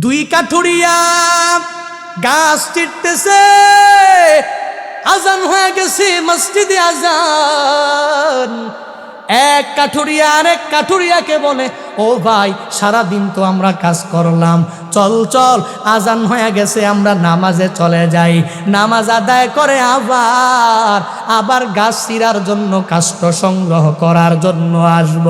দুই কাঠুরিয়া গাছ চিরতেছে, আজান হয়ে গেছে, মসজিদে আজান। এক কাঠুরিয়া আরেক কাঠুরিয়াকে বলে, ও ভাই, সারাদিন তো আমরা কাজ করলাম, চল চল, আজান হয়ে গেছে, আমরা নামাজে চলে যাই। নামাজ আদায় করে আবার গাছ চিরার জন্য, কাষ্ঠ সংগ্রহ করার জন্য আসব।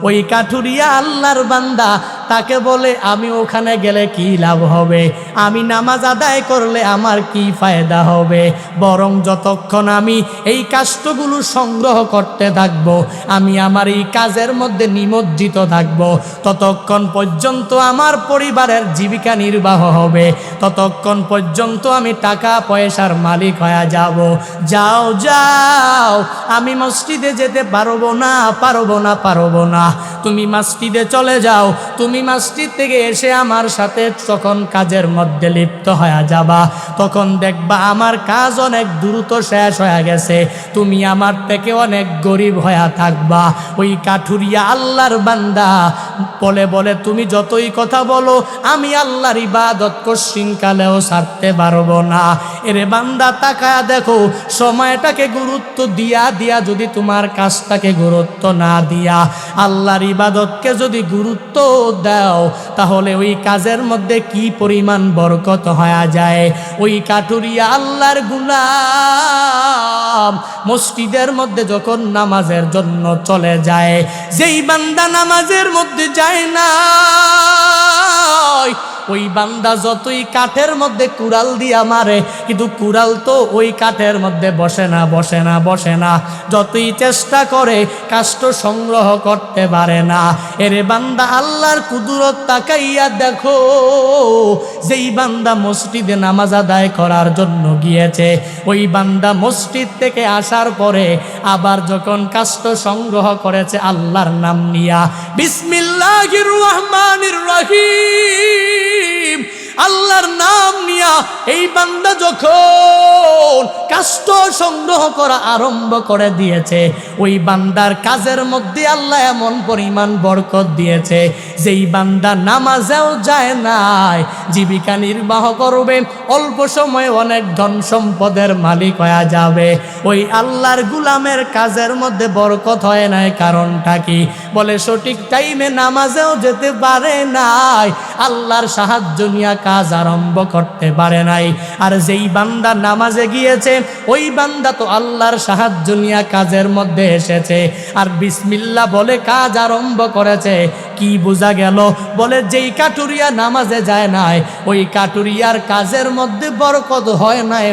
ওই কাঠুরিয়া আল্লাহর বান্দা, তাকে বলে, আমি ওখানে গেলে কি লাভ হবে? আমি নামাজ আদায় করলে আমার কি ফায়দা হবে? বরং যতক্ষণ আমি এই কাষ্ঠগুলো সংগ্রহ করতে থাকব, আমি আমার এই কাজের মধ্যে নিমজ্জিত থাকব, ততক্ষণ পর্যন্ত আমার পরিবারের জীবিকা নির্বাহ হবে, ততক্ষণ পর্যন্ত আমি টাকা পয়সার মালিক হয়ে যাব। যাও যাও, আমি মসজিদে যেতে পারবো না, তুমি মসজিদে চলে যাও। তুমি মসজিদ থেকে এসে আমার সাথে যখন কাজের মধ্যে লিপ্ত হয়ে যাবা, তখন দেখবা আমার কাজ অনেক দ্রুত শেষ হয়ে গেছে, তুমি আমার থেকে অনেক গরিব হয়ে থাকবা। ওই কাঠুরিয়া আল্লাহর বান্দা বলে, তুমি যতই কথা বলো, আমি আল্লাহর ইবাদত কশিনকালেও ছাড়তে পারবো না। এরে বান্দা, তাকায়া দেখো, সময়টাকে গুরুত্ব দিয়া যদি তোমার কাজটাকে গুরুত্ব না দিয়া আল্লাহর ইবাদতকে যদি গুরুত্ব দাও, তাহলে ওই কাজের মধ্যে কি পরিমাণ বরকত হয়ে যায়। ওই কাঠুরিয়া আল্লাহর গোলাম মসজিদের মধ্যে যখন নামাজের জন্য চলে যায়, যেই বান্দা নামাজের মধ্যে যায় না, ওই বান্দা যতই কাঠের মধ্যে কুড়াল দিয়া মারে, কিন্তু কুড়াল তো ওই কাঠের মধ্যে বসে না, যতই চেষ্টা করে কাষ্ঠ সংগ্রহ করতে পারে না। এরে বান্দা, আল্লাহর কুদরত তাকাইয়া দেখো, যেই বান্দা মসজিদে নামাজ আদায় করার জন্য গিয়েছে, ওই বান্দা মসজিদ থেকে আসার পরে আবার যখন কাষ্ঠ সংগ্রহ করেছে আল্লাহর নাম নিয়া, বিসমিল্লাহির রহমানির রহিম, আল্লাহর নাম নিয়া এই বান্দা যখন কাষ্ঠ সংগ্রহ করা আরম্ভ করে দিয়েছে, ওই বান্দার কাজের মধ্যে আল্লাহ এমন পরিমাণ বরকত দিয়েছে, যেই বান্দা নামাজেও যায় নাই, জীবিকা নির্বাহ করবে, অল্প সময়ে অনেক ধন সম্পদের মালিক হয়ে যাবে। ওই আল্লাহর গুলামের কাজের মধ্যে বরকত হয় নাই, কারণটা কি? বলে, সঠিক টাইমে নামাজেও যেতে পারে নাই, আল্লাহর সাহায্য নিয়ে কাজ আরম্ভ করতে পারে নাই। আর যেই বান্দা নামাজে গিয়েছে, ওই বান্দা তো আল্লাহর সাহায্য নিয়ে কাজের মধ্যে এসেছে, আর বিসমিল্লাহ বলে কাজ আরম্ভ করেছে। কি বোঝা গেল? বলে, যেই কাঠুরিয়া নামাজে যায় নাই, ওই কাঠুরিয়ার কাজের মধ্যে বরকত হয় নাই।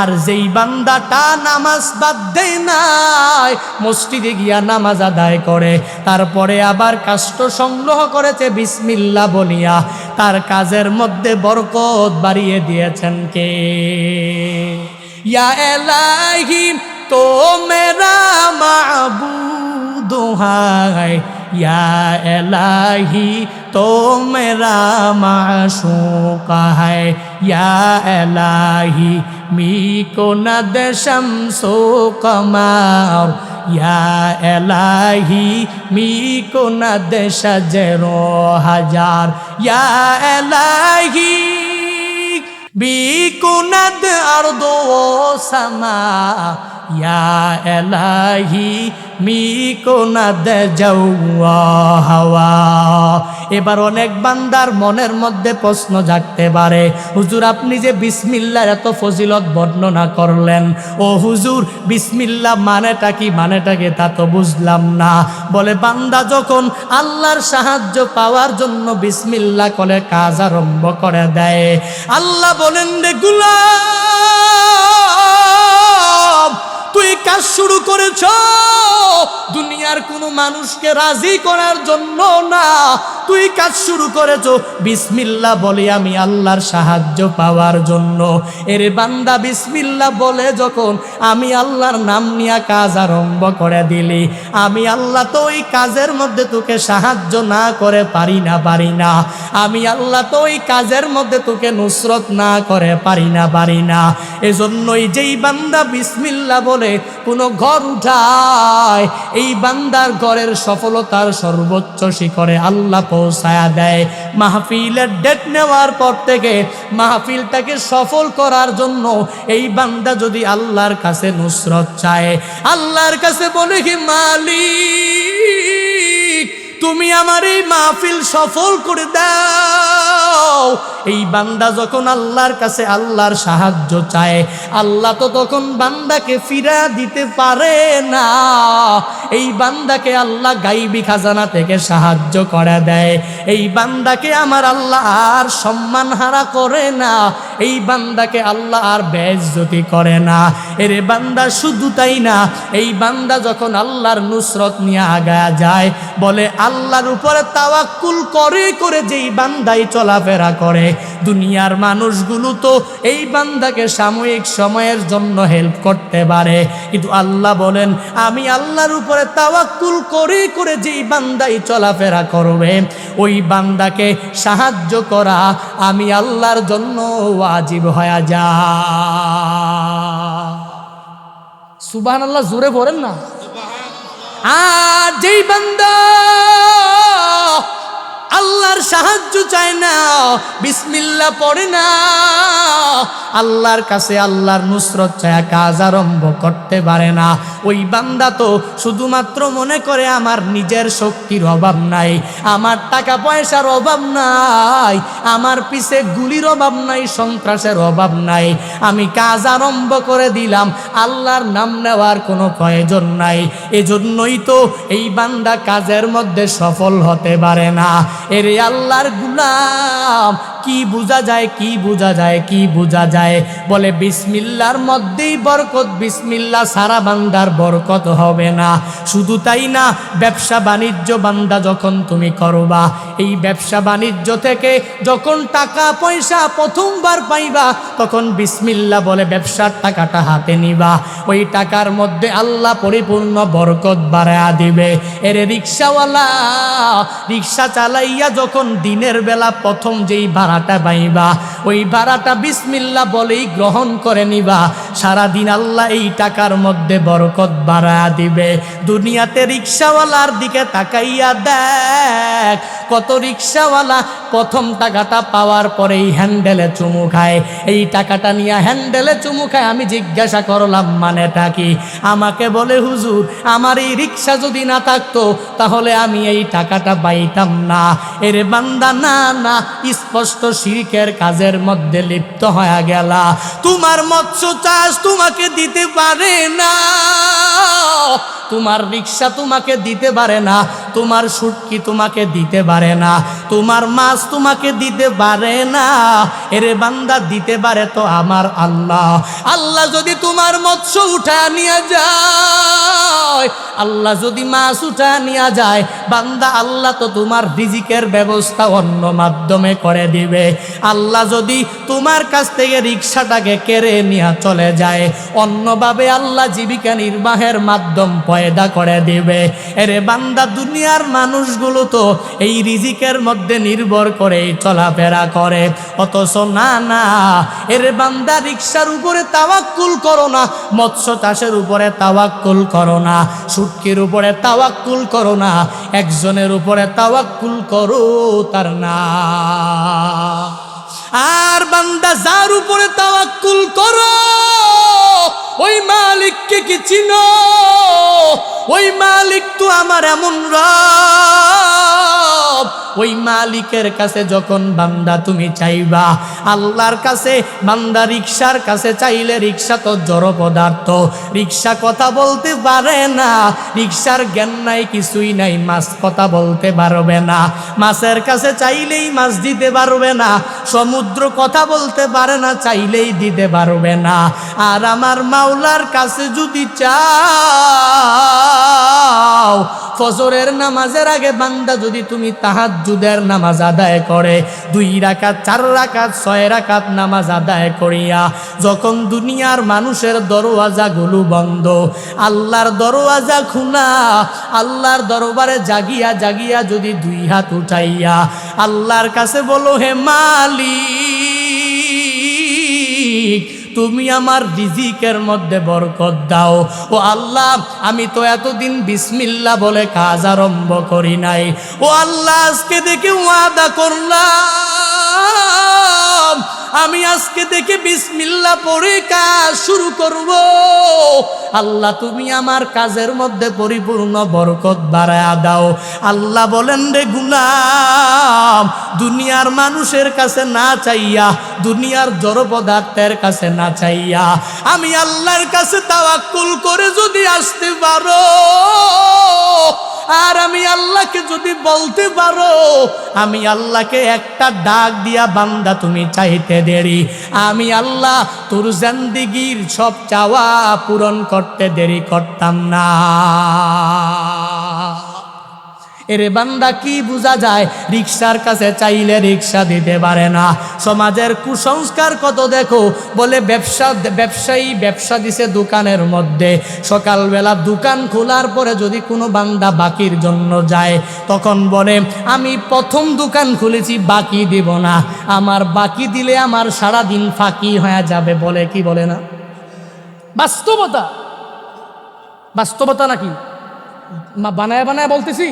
আর যেই বান্দাটা নামাজ বাদ দেয় নাই, মসজিদে গিয়া নামাজ আদায় করে, তারপরে আবার কাষ্ঠ সংগ্রহ করেছে বিসমিল্লাহ বলিয়া, তার কাজের মধ্যে বরকত বাড়িয়ে দিয়েছেন কে? ইয়া এলাহি তো মেরা মাবুদ হায়, ইয়া এলাহি তো মেরা মাশূক হায়, ইয়া এলাহি মি কো না দে শামসো কমার, ইয়া এলাহি মি কো না দে শাজরো হাজার, ইয়া এলাহি বি কো না দে আরদো সামা, ইয়া এলাহি মি কো না দে জাওয়া হাওয়া। এবার অনেক বান্দার মনের মধ্যে প্রশ্ন জাগতে পারে, হুজুর, আপনি যে বিসমিল্লাহর এত ফজিলত বর্ণনা করলেন, ও হুজুর, বিসমিল্লাহ মানেটাকে তা তো বুঝলাম না। বলে, বান্দা যখন আল্লাহর সাহায্য পাওয়ার জন্য বিসমিল্লাহ করে কাজ আরম্ভ করে দেয়, আল্লাহ বলেন, রে গোলাম, তুই কাজ শুরু করেছ দুনিয়ার কোনো মানুষকে রাজি করার জন্য না, তুই কাজ শুরু করেছ বিসমিল্লাহ বলে আমি আল্লাহর সাহায্য পাওয়ার জন্য। এর বান্দা, বিসমিল্লাহ বলে যখন আমি আল্লাহর নাম নিয়ে কাজ আরম্ভ করে দিলি, আমি আল্লাহ তো ওই কাজের মধ্যে তোকে সাহায্য না করে পারি না, আমি আল্লাহ তো ওই কাজের মধ্যে তোকে নুসরত না করে পারি না। এজন্যই যেই বান্দা বিসমিল্লাহ বলে কোনো ঘর উঠায়, এই বান্দার ঘরের সফলতার সর্বোচ্চ শিখরে আল্লাহ পৌঁছায়া দেয়। মাহফিলের ডেট নেওয়ার পর থেকে মাহফিলটাকে সফল করার জন্য এই বান্দা যদি আল্লাহর কাছে নুসরত চায়, আল্লাহর কাছে বলে কি মালিক তুমি আমার এই মাহফিল সফল করে দাও, এই বান্দা যখন আল্লাহর কাছে আল্লাহর সাহায্য চায়, আল্লাহ তো তখন বান্দাকে ফিরা দিতে পারে না। এই বান্দাকে আল্লাহ গাইবি খাজানা থেকে সাহায্য করে দেয়। এই বান্দাকে আমার আল্লাহ আর সম্মান হারা করে না, এই বান্দাকে আল্লাহ আর বেইজ্জতি করে না। এরে বান্দা শুধু তাই না, এই বান্দা যখন আল্লাহর নুসরত নিয়ে আগায়া যায়, বলে আল্লাহর উপরে তাওয়াক্কুল করে করে যেই বান্দাই চলাফেরা করে, দুনিয়ার মানুষগুলো তো এই বান্দাকে সাময়িক সময়ের জন্য হেল্প করতে পারে, কিন্তু আল্লাহ বলেন আমি আল্লাহর উপরে তাওয়াক্কুল করে করে যেই বান্দাই চলাফেরা করবে, ওই বান্দাকে সাহায্য করা আমি আল্লাহর জন্য ওয়াজিব হয়ে যায়। সুবহানাল্লাহ, জোরে বলেন না। আর যেই বান্দা আল্লাহর সাহায্য চায় না, বিসমিল্লাহ পড়ে না, আল্লাহর কাছে আল্লাহর নুসরত চায় কাজ আরম্ভ করতে পারে না, ওই বান্দা তো শুধুমাত্র মনে করে আমার নিজের শক্তির অভাব নাই, আমার টাকা পয়সার অভাব নাই, আমার পিছে গুলির অভাব নাই, সন্ত্রাসের অভাব নাই, আমি কাজ আরম্ভ করে দিলাম, আল্লাহর নাম নেওয়ার কোনো প্রয়োজন নাই। এজন্যই তো এই বান্দা কাজের মধ্যে সফল হতে পারে না। এরে আল্লাহর গুলাম, কি বোঝা যায়, কি বোঝা যায়, কি বোঝা যায়? বলে বিসমিল্লাহর মধ্যেই বরকত, বিসমিল্লাহ সারা বান্দার বরকত হবে না। শুধু তাই না, ব্যবসা বাণিজ্য বান্দা যখন তুমি করবা, এই ব্যবসা বাণিজ্য থেকে যখন টাকা পয়সা প্রথমবার পাইবা, তখন বিসমিল্লাহ বলে ব্যবসার টাকাটা হাতে নিবা, ওই টাকার মধ্যে আল্লাহ পরিপূর্ণ বরকত বাড়ায়া দিবে। এরে রিক্সাওয়ালা, রিক্সা চালাইয়া যখন দিনের বেলা প্রথম যেই ভাড়াটা পাইবা, ওই ভাড়াটা বিসমিল্লাহ বলেই গ্রহণ করে নিবা, সারাদিন আল্লাহ এই টাকার মধ্যে বরকত বাড়ায়া দিবে। দুনিয়াতে রিক্সাওয়ালার দিকে তাকাইয়া দেখ, কত রিক্সাওয়ালা প্রথম টাকাটা পাওয়ার পরেই হ্যান্ডেলে চুমু খায়, এই টাকাটা নিয়ে হ্যান্ডেলে চুমু খায়। আমি জিজ্ঞাসা করলাম মানেটা কি? আমাকে বলে হুজুর আমার এই রিক্সা যদি না থাকতো তাহলে আমি এই টাকাটা পাইতাম না। এরে বান্দা, না না, স্পষ্ট শিরকের কাজের মধ্যে লিপ্ত হয়ে গেলা। তোমার মৎস্য চাষ তোমাকে দিতে পারে না, তোমার রিক্সা তোমাকে দিতে পারে না, তোমার শুটকি তোমাকে দিতে পারে না, তোমার মাছ তোমাকে দিতে পারে না। এরে বান্দা, দিতে পারে তো আমার আল্লাহ। আল্লাহ যদি তোমার মৎস্য উঠা নিয়ে যায়, আল্লাহ যদি মাছ উঠা নিয়ে যায়, বান্দা আল্লাহ তো তোমার রিজিকের ব্যবস্থা অন্য মাধ্যমে করে দিবে। আল্লাহ যদি তোমার কাছ থেকে রিক্সাটাকে কেড়ে নিয়ে চলে যায়, অন্যভাবে আল্লাহ জীবিকা নির্বাহের মাধ্যম পয়দা করে দিবে। এরে বান্দা, দুনিয়ার মানুষগুলো তো এই রিজিকের মধ্যে নির্ভর করে চলাফেরা করে, অথচ না না, এরে বান্দা রিক্সার উপরে তাওয়াক্কুল করো না, মৎস্য চাষের উপরে তাওয়াক্কুল করো না, শুটকির উপরে তাওয়াক্কুল করো না, একজনের উপরে তাওয়াক্কুল করো, তার নাম। আর বান্দা যার উপরে তাওয়াক্কুল করো, ওই মালিককে কি চিনো? ওই মালিক তো আমার এমন রব, ওই মালিকের কাছে যখন বান্দা তুমি চাইবা, আল্লাহর কাছে বান্দা রিক্সার কাছে চাইলে, রিক্সা তো জড় পদার্থ, রিক্সা কথা বলতে পারে না, রিক্সার জ্ঞান নাই, কিছুই নাই, মাছ কথা বলতে পারবে না, মাছের কাছে চাইলেই মাছ দিতে পারবে না, সমুদ্র কথা বলতে পারে না, চাইলেই দিতে পারবে না। আর আমার মাওলার কাছে যদি চাও, ফজরের নামাজের আগে বান্দা যদি তুমি তাহাজ্জুদের নামাজ আদায় করে, 2 রাকাত 4 রাকাত 6 রাকাত নামাজ আদায় করিয়া যখন দুনিয়ার মানুষের দরওয়াজাগুলো বন্ধ, আল্লাহর দরওয়াজা খোলা, আল্লাহর দরবারে জাগিয়া জাগিয়া যদি 2 হাত উঠাইয়া আল্লাহর কাছে বলো, হে মালিক তুমি আমার রিজিকের মধ্যে বরকত দাও। ও আল্লাহ, আমি তো এতদিন বিসমিল্লাহ বলে কাজ আরম্ভ করি নাই। ও আল্লাহ, আজকে দেখে ওয়াদা করলাম আমি আজকে থেকে বিসমিল্লাহ পড়ে কাজ শুরু করব। আল্লাহ, তুমি আমার কাজের মধ্যে পরিপূর্ণ বরকত বাড়ায়া দাও। আল্লাহ বলেন, রে গুলাম, দুনিয়ার মানুষের কাছে না চাইয়া, দুনিয়ার জড় পদার্থের কাছে না চাইয়া আমি আল্লাহর কাছে তাওয়াক্কুল করে যদি আসতে পারো, আর আমি আল্লাহকে যদি বলতে পারো, আমি আল্লাহকে একটা ডাক দিয়া, বান্দা তুমি চাইতে দেরি, আমি আল্লাহ তোর জিন্দেগীর সব চাওয়া পূরণ করতে দেরি করতাম না। এরে বান্দা, কি বোঝা যায়? রিক্সার কাছে চাইলে রিক্সা দিতে পারে না। সমাজের কুসংস্কার কত দেখো। বলে ব্যবসায়ী ব্যবসা দিছে দোকানের মধ্যে, সকালবেলা দোকান খোলার পরে যদি কোনো বান্দা বাকির জন্য যায়, তখন বলে আমি প্রথম দোকান খুলেছি, বাকি দিব না, আমার বাকি দিলে আমার সারাদিন ফাঁকি হয়ে যাবে। বলে কি বলে না? বাস্তবতা, বাস্তবতা নাকি বানায় বানায় বলতেছি?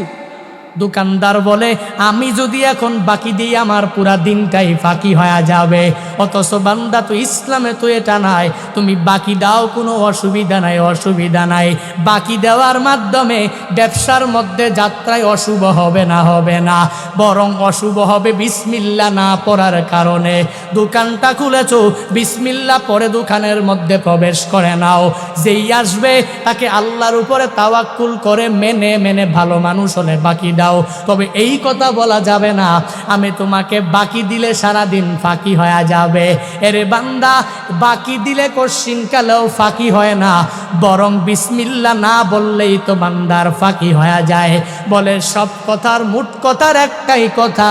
দোকানদার বলে আমি যদি এখন বাকি দিই আমার পুরা দিনটাই ফাঁকি হয়ে যাবে। অথচ বান্দা, তো ইসলামে তো এটা নাই, তুমি বাকি দাও, কোনো অসুবিধা নাই, অসুবিধা নাই। বাকি দেওয়ার মাধ্যমে ব্যবসার মধ্যে যাত্রায় অশুভ হবে না, হবে না, বরং অশুভ হবে বিসমিল্লাহ না পড়ার কারণে। দোকানটা খুলেছ, বিসমিল্লাহ পরে দোকানের মধ্যে প্রবেশ করে নাও। যেই আসবে তাকে আল্লাহর উপরে তাওয়াক্কুল করে মেনে মেনে ভালো মানুষ হলে বাকি দাও। তবে এই কথা বলা যাবে না আমি তোমাকে বাকি দিলে সারাদিন ফাঁকি হয়ে যাবে। এরে বান্দা, বাকি দিলে কোশ্চিনকালেও ফাঁকি হয় না, বরং বিসমিল্লাহ না বললেই তো বান্দার ফাঁকি হয়ে যায়। বলে সব কথার মোট কথার একটাই কথা,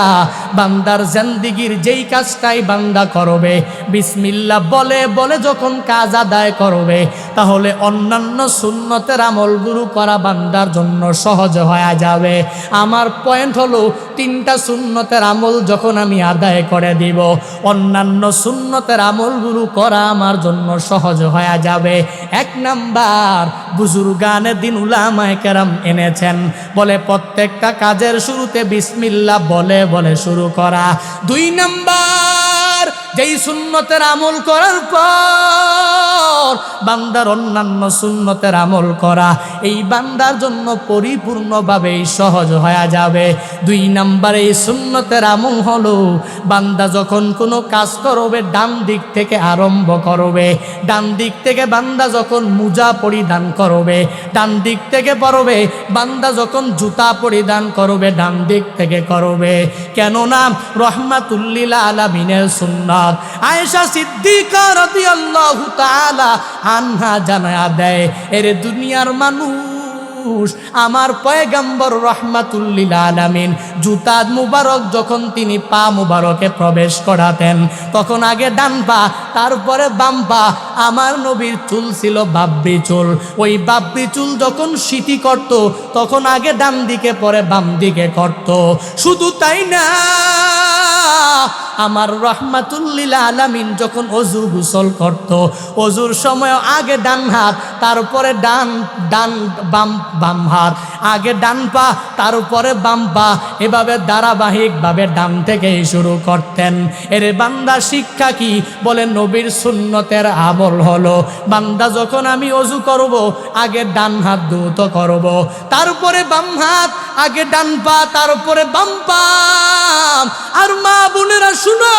বান্দার জিন্দেগীর যেই কাজটাই বান্দা করবে বিসমিল্লাহ বলে বলে যখন কাজ আদায় করবে, তাহলে অন্যান্য সুন্নতের আমলগুলো করা বান্দার জন্য সহজ হয়ে যাবে। আমার পয়েন্ট হলো, তিনটা সুন্নতের আমল যখন আমি আদায় করে দিব, অন্যান্য সুন্নতের আমলগুলো করা আমার জন্য সহজ হয়ে যাবে। এক নাম্বার, বুজুর্গানে দিন উলামায়ে কেরাম এনেছেন, বলে প্রত্যেকটা কাজের শুরুতে বিসমিল্লাহ বলে বলে শুরু করা। দুই নাম্বার, যেই সুন্নতের আমল করার পর বান্দার অন্যান্য সুন্নতের আমল করা, এই বান্দার জন্য পরিপূর্ণভাবেই সহজ হয়ে যাবে। দুই নাম্বার, এই সুন্নতের আমল হলো বান্দা যখন কোনো কাজ করবে ডান দিক থেকে আরম্ভ করবে। ডান দিক থেকে বান্দা যখন মোজা পরিধান করবে ডান দিক থেকে পরবে, বান্দা যখন জুতা পরিধান করবে ডান দিক থেকে করবে। কেননা রাহমাতুল লিল আলামিনের সুন্নাত। আয়েশা সিদ্দিকা রাদিয়াল্লাহু তাআলা আনহা জানায়া দেয়, এরে দুনিয়ার মানুষ, আমার পয়গম্বর রাহমাতুল লিল আলামিন জুতা মুবারক যখন তিনি পা মুবারকে প্রবেশ করাতেন, তখন আগে ডান পা, তারপরে বাম পা। আমার নবীর চুল ছিল বাবরি চুল, ওই বাবরি চুল যখন সিটি করত, তখন আগে ডান দিকে পরে বাম দিকে করত। শুধু তাই না, আমার রাহমাতুল লিল আলামিন যখন ওযু গোসল করত, ওযুর সময় আগে ডান হাত, তারপরে ডান বাম হাত, আগে ডান পা, তারপরে বাম পা, এভাবে ধারাবাহিকভাবে ডান থেকেই শুরু করতেন। এর বান্দা শিক্ষা কি? বলে নবীর সুন্নতের আমল হলো বান্দা যখন আমি ওযু করব আগে ডান হাত ধৌত করব, তারপরে বাম হাত, আগে ডান পা, তারপরে বাম পা। আর মা বোনেরা শুনো,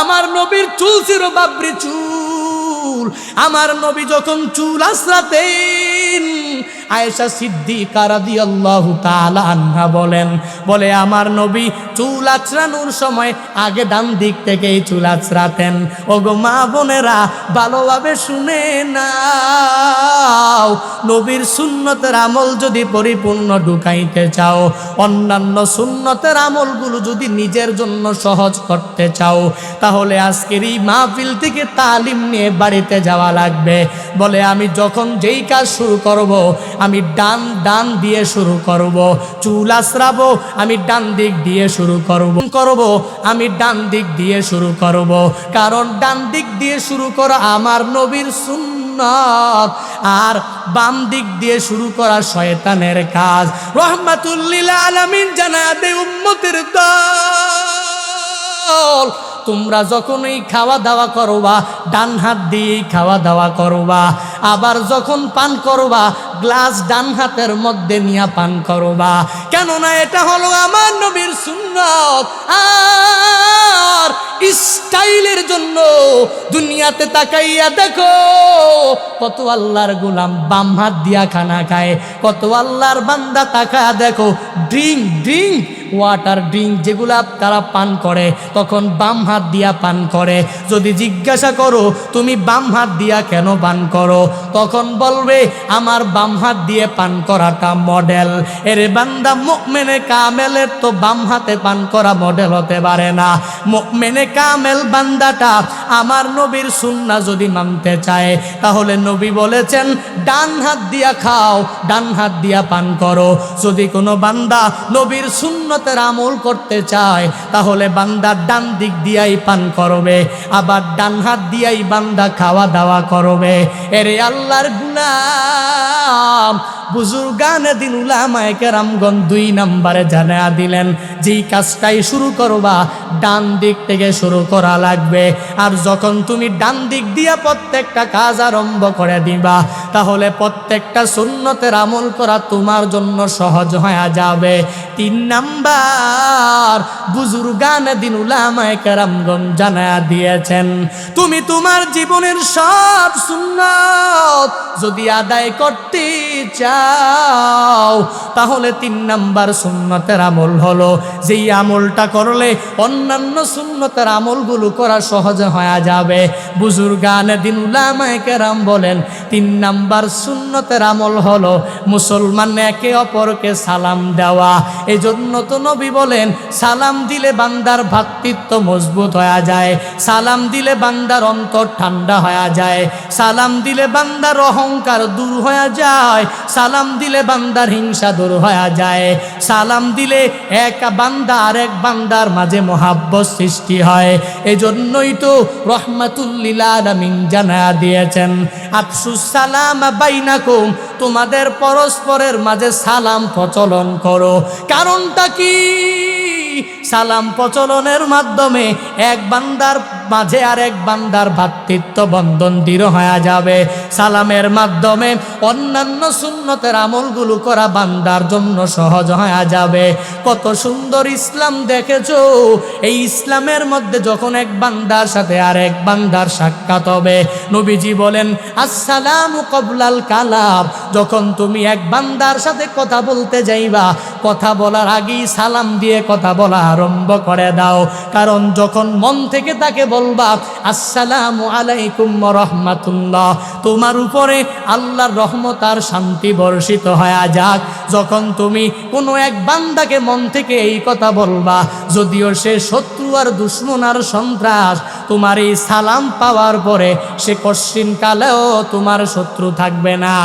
আমার নবীর চুল ছিল বাবরি চুল। আমার নবী যখন চুল আঁচড়াতেন, আয়েশা সিদ্দিকা রাদিয়াল্লাহু তাআলা আনহা বলেন, বলে আমার নবী চুল আঁচড়ানোর সময় আগে ডান দিক থেকেই চুল আঁচড়াতেন। ওগো মা বোনেরা, ভালোভাবে শুনে নাও, নবীর সুন্নতের আমল যদি পরিপূর্ণ ঢুকাইতে চাও, অন্যান্য সুন্নতের আমলগুলো যদি নিজের জন্য সহজ করতে চাও, তাহলে আজকের এই মাহফিল থেকে তালিম নিয়ে বাড়ি বাড়িতে যাওয়া লাগবে। বলে আমি যখন যেই কাজ শুরু করব আমি ডান দিয়ে শুরু করব, চুল আঁচড়াবো আমি ডান দিক দিয়ে শুরু করব, আমি ডান দিক দিয়ে শুরু করব, কারণ ডান দিক দিয়ে শুরু করা আমার নবীর সুন্নাত, আর বাম দিক দিয়ে শুরু করা শয়তানের কাজ। রহমাতুল লিল আলামিন জানায়া দেয় উম্মতের দল, তোমরা যখনই খাওয়া দাওয়া করবা ডান হাত দিয়েই খাওয়া দাওয়া করবা, আবার যখন পান করবা গ্লাস ডান হাতের মধ্যে নিয়ে পান করবা, কেননা এটা হলো আমার নবীর সুন্নাত। আর স্টাইলের জন্য দুনিয়াতে তাকাইয়া দেখো কত আল্লাহর গোলাম বাম হাত দিয়া খানা খায়, কত আল্লাহর বান্দা তাকায়া দেখো ড্রিঙ্ক ওয়াটার ড্রিঙ্ক যেগুলা তারা পান করে তখন বাম হাত দিয়া পান করে। যদি জিজ্ঞাসা করো তুমি বাম হাত দিয়া কেন পান করো, তখন বলবে আমার বাম হাত দিয়ে পান করাটা মডেল। এরে বান্দা, মুমিনে কামেলের তো বাম হাতে পান করা মডেল হতে পারে না। মুমিনে কামেল বান্দাটা আমার নবীর সুন্নাহ যদি মানতে চায় তাহলে নবী বলেছেন ডান হাত দিয়া খাও, ডান হাত দিয়া পান করো। যদি কোনো বান্দা নবীর সুন্নতের আমল করতে চায় তাহলে বান্দা ডান দিক দিয়াই পান করবে, আবার ডান হাত দিয়াই বান্দা খাওয়া দাওয়া করবে। এরে আল্লাহর গোলাম বুজুর্গানে দিন উলামায়ে কেরামগণ 2 নম্বরে জানায়া দিলেন যেই কাজটাই শুরু করবা ডান দিক থেকে শুরু করা লাগবে। আর যখন তুমি ডান দিক দিয়া প্রত্যেকটা কাজ আরম্ভ করে দিবা তাহলে প্রত্যেকটা সুন্নতের আমল করা তোমার জন্য সহজ হয়ে যাবে। 3 নাম্বার বুজুর্গানে দিন উলামায়ে কেরামগণ জানায়া দিয়েছেন তুমি তোমার জীবনের সব সুন্নাত যদি আদায় করতে চাও তাহলে 3 নাম্বার সুন্নতের আমল হলো যেই আমলটা করলে অন্যান্য সুন্নতের আমলগুলো করা সহজ হয়ে যাবে। বুজুর্গানে দিন উলামায়ে কেরাম বলেন 3 নাম্বার সুন্নতের আমল হলো মুসলমান একে অপরকে সালাম দেওয়া। এই জন্য তো নবী বলেন সালাম দিলে বান্দার ভ্রাতৃত্ব মজবুত হয়ে যায়, সালাম দিলে বান্দার অন্তর ঠান্ডা হয়ে যায়, সালাম দিলে বান্দার অহংকার দূর হয়ে যায়, সালাম দিলে বান্দার হিংসা দূর হয়ে যায়, সালাম দিলে এক বান্দা আরেক বান্দার মাঝে মহাব্বত সৃষ্টি হয়। এজন্যই তো রহমাতুল লিল আলামিন জানায়া দিয়েছেন আফসুস সালাম বাইনাকুম, তোমাদের পরস্পরের মাঝে সালাম প্রচলন করো। কারণটা কি? সালাম প্রচলনের মাধ্যমে এক বান্দার মাঝে আর এক বান্দার ভ্রাতৃত্ব বন্ধন দৃঢ় হয়ে যাবে। সালামের মাধ্যমে অন্যান্য সুন্নতের আমলগুলো করা বান্দার জন্য সহজ হয়ে যাবে। কত সুন্দর ইসলাম দেখেছো। এই ইসলামের মধ্যে যখন এক বান্দার সাথে আর এক বান্দার সাক্ষাৎ হবে নবীজি বলেন আসসালামু ক্বাবলাল কালাম, যখন তুমি এক বান্দার সাথে কথা বলতে যাইবা কথা বলার আগেই সালাম দিয়ে কথা বলা আরম্ভ করে দাও। কারণ যখন মন থেকে তাকে বলবা আসসালামু আলাইকুম ওয়া রাহমাতুল্লাহ, তোমার উপরে আল্লাহর রহমত আর শান্তি বর্ষিত হয়ে যাক। যখন তুমি কোনো এক বান্দাকে মন থেকে এই কথা বলবা, যদিও সে শত্রু আর দুশমন আর সন্ত্রাস, তোমার এই সালাম পাওয়ার পরে সে কশ্চিন কালেও তোমার শত্রু থাকবে না।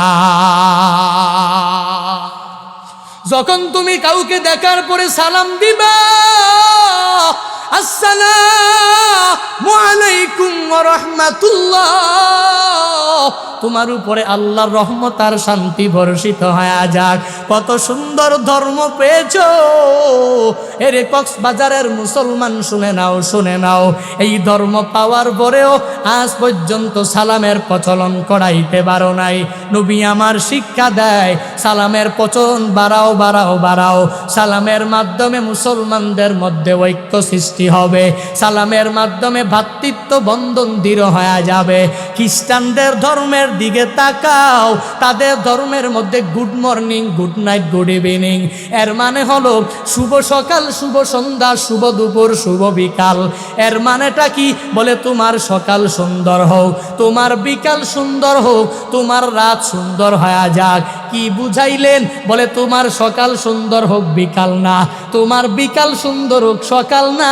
যখন তুমি কাউকে দেখার পরে সালাম দিবা আসসালামু আলাইকুম ওয়া রাহমাতুল্লাহ, তোমার উপরে আল্লাহর রহমত আর শান্তি বর্ষিত হয়ে যাক। কত সুন্দর ধর্ম পেয়েছো। এরে কক্সবাজারের মুসলমান শুনে নাও, শুনে নাও, এই ধর্ম পাওয়ার পরেও আজ পর্যন্ত সালামের প্রচলন করাইতে পারো নাই। নবী আমার শিক্ষা দেয় সালামের প্রচলন বাড়াও বাড়াও বাড়াও। সালামের মাধ্যমে মুসলমানদের মধ্যে ঐক্য সৃষ্টি হবে, সালামের মাধ্যমে ভ্রাতৃত্ব বন্ধন দৃঢ় হয়ে যাবে। খ্রিস্টানদের ধর্মের দিকে তাকাও, তাদের ধর্মের মধ্যে good morning, good night, good evening, এর মানে হলো শুভ সকাল, শুভ সন্ধ্যা, শুভ দুপুর, শুভ বিকাল। এর মানেটা কি? বলে তোমার সকাল সুন্দর হোক, তোমার বিকাল সুন্দর হোক, তোমার রাত সুন্দর হয়ে যাক। কি বুঝাইলেন? বলে তোমার সকাল সুন্দর হোক, বিকাল না, তোমার বিকাল সুন্দর হোক, সকাল না,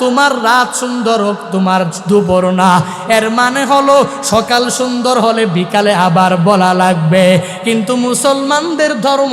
তোমার রাত সুন্দর হোক, তোমার দুপুর না। এর মানে হলো সকাল সুন্দর হলে বিকালে আবার বলা লাগবে। কিন্তু মুসলমানদের ধর্ম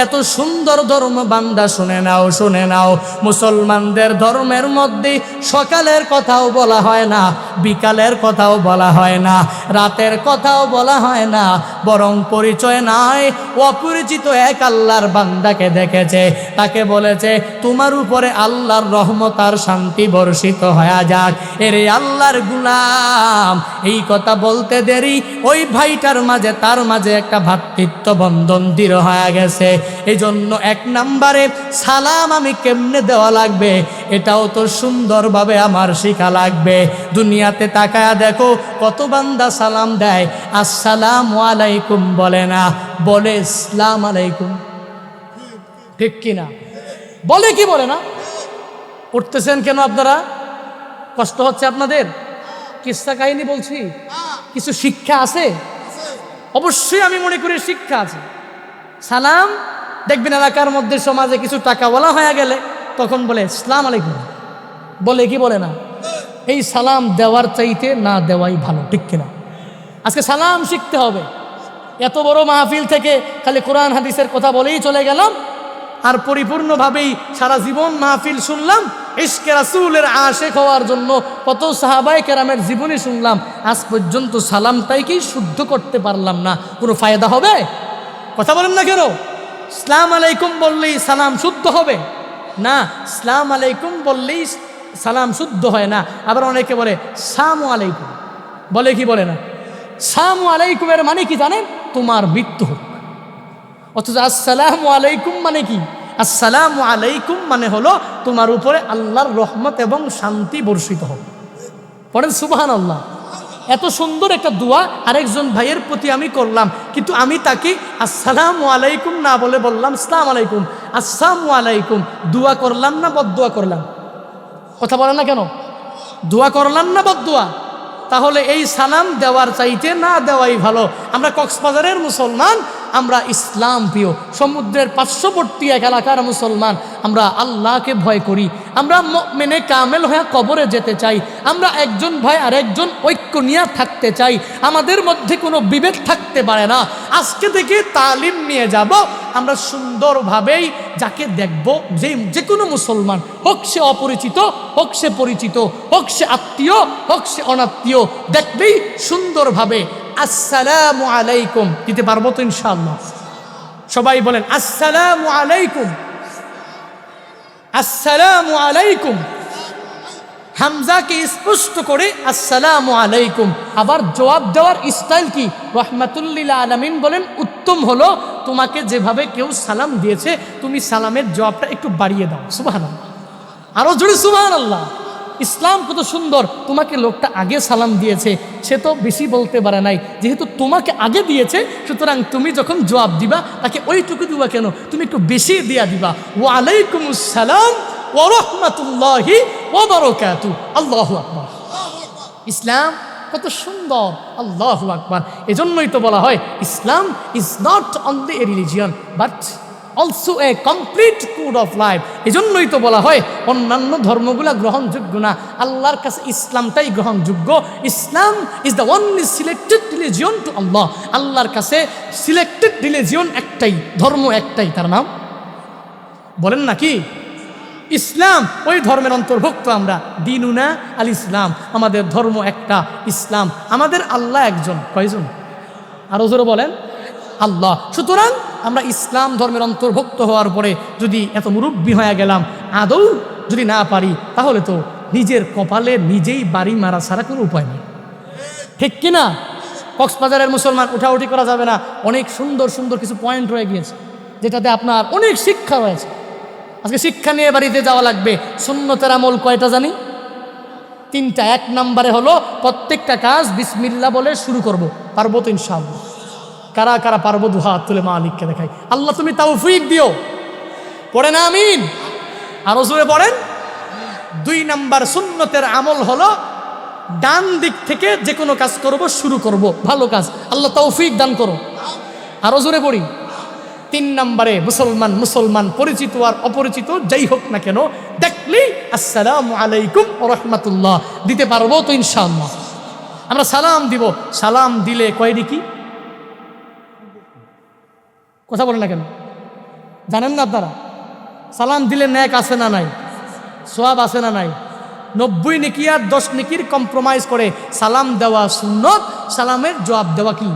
এত সুন্দর ধর্ম বান্দা, শুনে নাও, শুনে নাও, মুসলমানদের ধর্মের মধ্যে সকালের কথাও বলা হয় না, বিকালের কথাও বলা হয় না, রাতের কথাও বলা হয় না, বরং পরিচয় নাই, অপরিচিত এক আল্লাহর বান্দাকে দেখেছে, তাকে বলেছে তোমার উপরে আল্লাহর রহমত আর শান্তি বর্ষিত হয়ে যাক। এরে আল্লাহর গোলাম, এই কথা বলতে দেরি ওই ভাইটার মাঝে, তার মাঝে একটা ভ্রাতৃত্ব বন্ধন দৃঢ় হয়ে গেছে। এই জন্য 1 নম্বরে সালাম আমি কেমনে দেওয়া লাগবে এটাও তো সুন্দরভাবে আমার শিখা লাগবে। দুনিয়াতে তাকায়া দেখো কত বান্দা সালাম দেয়, আসসালামু আলাইকুম বলে না, বলে আসসালামু আলাইকুম। ঠিক কিনা? বলে কি বলে না? উঠতেছেন কেন আপনারা? কষ্ট হচ্ছে আপনাদের? কিসসা কাহিনী বলছি, কিছু শিক্ষা আছে, অবশ্যই আমি মনে করি শিক্ষা আছে। সালাম দেখবেন এলাকার মধ্যে সমাজে কিছু টাকা বলা হয়ে গেলে তখন বলে আসসালামু আলাইকুম, বলে কি বলে না? এই সালাম দেওয়ার চাইতে না দেওয়াই ভালো। ঠিক কিনা? আজকে সালাম শিখতে হবে। এত বড় মাহফিল থেকে খালি কোরআন হাদিসের কথা বলেই চলে গেলাম, আর পরিপূর্ণভাবেই সারা জীবন মাহফিল শুনলাম, ইশকে রাসূলের আশিক হওয়ার জন্য কত সাহাবায়ে কেরামের জীবনী শুনলাম, আজ পর্যন্ত সালামটাইকেই শুদ্ধ করতে পারলাম না। কোনো ফায়দা হবে? কথা বলেন না কেন? আসসালামু আলাইকুম বললেই সালাম শুদ্ধ হবে না, আসসালামু আলাইকুম বললেই সালাম শুদ্ধ হয় না। আবার অনেকে বলে সালামু আলাইকুম, বলে কি বলে না? সালামু আলাইকুমের মানে কি জানেন? তোমার মৃত্যু হোক। অথচ আসসালামু আলাইকুম মানে কি? আসসালামু আলাইকুম মানে হলো তোমার উপরে আল্লাহর রহমত এবং শান্তি বর্ষিত হোক। পড়েন সুবহানাল্লাহ। এত সুন্দর একটা দোয়া আরেকজন ভাইয়ের প্রতি আমি করলাম, কিন্তু আমি তাকে আসসালামু আলাইকুম না বলে বললাম আসসালামু আলাইকুম। আসসালামু আলাইকুম দোয়া করলাম না বদদোয়া করলাম? কথা বলেন না কেন? দোয়া করলাম না বদদোয়া? তাহলে এই সালাম দেওয়ার চাইতে না দেওয়াই ভালো। আমরা কক্সবাজারের মুসলমান, আমরা ইসলাম প্রিয়, সমুদ্রের পার্শ্ববর্তী এক এলাকার মুসলমান, আমরা আল্লাহকে ভয় করি, আমরা মুমিনে কামেল হয়ে কবরে যেতে চাই, আমরা একজন ভাই আর একজন ঐক্য নিয়ে থাকতে চাই, আমাদের মধ্যে কোনো বিভেদ থাকতে পারে না। আজকে থেকে তালিম নিয়ে যাব, আমরা সুন্দরভাবেই যাকে দেখব, যে কোনো মুসলমান হোক সে অপরিচিত, হোক সে পরিচিত, হোক সে আত্মীয়, হোক সে অনাত্মীয়, দেখবেই সুন্দরভাবে আসসালামু আলাইকুম দিতে পারবো তো ইনশাআল্লাহ? সবাই বলেন আসসালামু আলাইকুম, আসসালামু আলাইকুম। হামজাকে স্পষ্ট করে আসসালামু আলাইকুম। আবার জবাব দেওয়ার স্টাইল কি? রাহমাতুল্লিল আলামিন বলেন উত্তম হলো তোমাকে যেভাবে কেউ সালাম দিয়েছে তুমি সালামের জবাবটা একটু বাড়িয়ে দাও। সুবহানাল্লাহ, আরো জোরে সুবহানাল্লাহ। ইসলাম কত সুন্দর। তোমাকে লোকটা আগে সালাম দিয়েছে, সে তো বেশি বলতে পারে নাই, যেহেতু তোমাকে আগে দিয়েছে সুতরাং তুমি যখন জবাব দিবা তাকে ওইটুকু দিবা কেন, তুমি একটু বেশি দিয়া দিবা। ওয়া আলাইকুমুস সালাম ওয়া রাহমাতুল্লাহি ওয়া বারাকাতুহু। আল্লাহু আকবার। ইসলাম কত সুন্দর, আল্লাহু আকবার। এজন্যই তো বলা হয় Islam is not only a religion but also a complete code of life. এজন্যই তো বলা হয় অন্যান্য ধর্মগুলা গ্রহণযোগ্য না, আল্লাহর কাছে ইসলামটাই গ্রহণযোগ্য। Islam is the only selected religion to Allah. আল্লাহর কাছে সিলেক্টেড রিলিজিয়ন একটাই, ধর্ম একটাই, তার নাম বলেন নাকি ইসলাম। ওই ধর্মের অন্তর্ভুক্ত আমরা। দিনুনা আল ইসলাম, আমাদের ধর্ম একটা, ইসলাম। আমাদের আল্লাহ একজন। কয়জন? আরো জোরে বলেন আল্লাহ। সুতরাং আমরা ইসলাম ধর্মের অন্তর্ভুক্ত হওয়ার পরে যদি এত মুরব্বী হয়ে গেলাম, আদৌ যদি না পারি তাহলে তো নিজের কপালে নিজেই বাড়ি মারা ছাড়া কোনো উপায় নেই। ঠিক কিনা? কক্সবাজারের মুসলমান উঠাউঠি করা যাবে না। অনেক সুন্দর সুন্দর কিছু পয়েন্ট রয়ে গিয়েছে যেটাতে আপনার অনেক শিক্ষা রয়েছে। আজকে শিক্ষা নিয়ে বাড়িতে যাওয়া লাগবে। সুন্নতের আমল কয়টা জানি? 3টা। 1 নম্বরে হলো প্রত্যেকটা কাজ বিসমিল্লাহ বলে শুরু করব। পারবো তো ইনশাআল্লাহ? কারা কারা পারবো দুহাত তুলে মালিককে দেখাই। আল্লাহ তুমি তৌফিক দিও। পড়েন আমিন। আরো জোরে পড়েন। 2 নম্বর সুন্নতের আমল হলো ডান দিক থেকে যে কোনো কাজ করব, শুরু করব, ভালো কাজ। আল্লাহ তৌফিক দান করো। আরো জোরে পড়ি। 3 নম্বরে মুসলমান পরিচিত আর অপরিচিত যাই হোক না কেন দেখলি আসসালামু আলাইকুম ওয়া রাহমাতুল্লাহ দিতে পারবো তো ইনশাআল্লাহ? আমরা সালাম দিব, সালাম দিলে কয়টি কি কথা বলে না কেন জানেন না আপনারা? সালাম দিলে ন্যাক আছে না নাই, সোয়াব আছে না নাই? 90 নেকি আর 10 নেকির কম্প্রোমাইজ করে সালাম দেওয়া সুন্নত, সালামের জবাব দেওয়া কি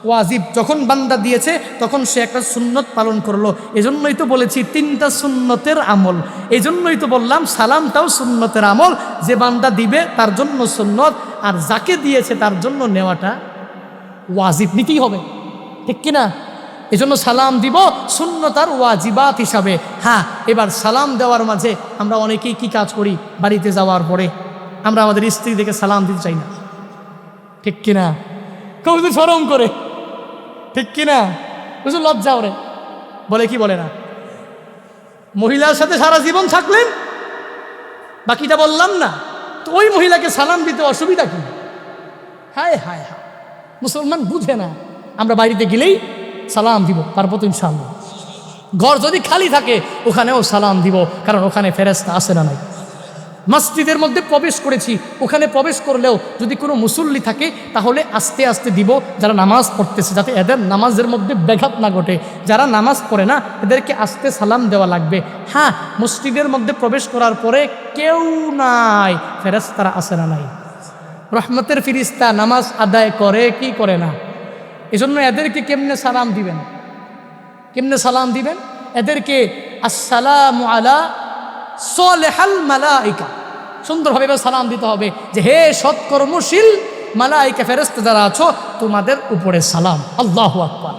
ওয়াজিব। যখন বান্দা দিয়েছে তখন সে একটা সুন্নত পালন করলো। এজন্যই তো বলেছি 3টা সুন্নতের আমল। এজন্যই তো বললাম সালামটাও সুন্নতের আমল। যে বান্দা দিবে তার জন্য সুন্নত, আর যাকে দিয়েছে তার জন্য নেওয়াটা ওয়াজিব, নিতেই হবে, ঠিক কিনা? এজন্য সালাম দিব সুন্নত আর ওয়াজিবাত হিসাবে। হ্যাঁ, এবার সালাম দেওয়ার মাঝে আমরা অনেকেই কি কাজ করি, বাড়িতে যাওয়ার পরে আমরা আমাদের স্ত্রী দেখে সালাম দিতে চাই না, ঠিক কিনা? কেউ যদি শরম করে, ঠিক কিনা? বুঝলো, লজ্জা ওরে বলে কি বলে না। মহিলার সাথে সারা জীবন থাকলেন, বাকিটা বললাম না, তো ওই মহিলাকে সালাম দিতে অসুবিধা কি? হায় হায় হায়, মুসলমান বুঝে না। আমরা বাড়িতে গেলেই সালাম দিব, পারবো তো ইনশাআল্লাহ। ঘর যদি খালি থাকে ওখানেও সালাম দিব, কারণ ওখানে ফেরেশতা আসে না নাই। মসজিদের মধ্যে প্রবেশ করেছি, ওখানে প্রবেশ করলেও যদি কোনো মুসল্লি থাকে তাহলে আস্তে আস্তে দিব, যারা নামাজ পড়তেছে, যাতে এদের নামাজের মধ্যে ব্যাঘাত না ঘটে। যারা নামাজ পড়ে না এদেরকে আস্তে সালাম দেওয়া লাগবে। হ্যাঁ, মসজিদের মধ্যে প্রবেশ করার পরে কেউ নাই, ফেরেশতারা আসে না নাই। রহমতের ফিরিস্তা নামাজ আদায় করে কি করে না? এজন্য এদেরকে কেমনে সালাম দিবেন? কেমনে সালাম দিবেন? এদেরকে আসসালামু আলা সালেহাল মালাইকা, সুন্দরভাবে সালাম দিতে হবে যে হে সৎকর্মশীল মালাইকা ফেরেশতা যারা আছো তোমাদের উপরে সালাম। আল্লাহু আকবার।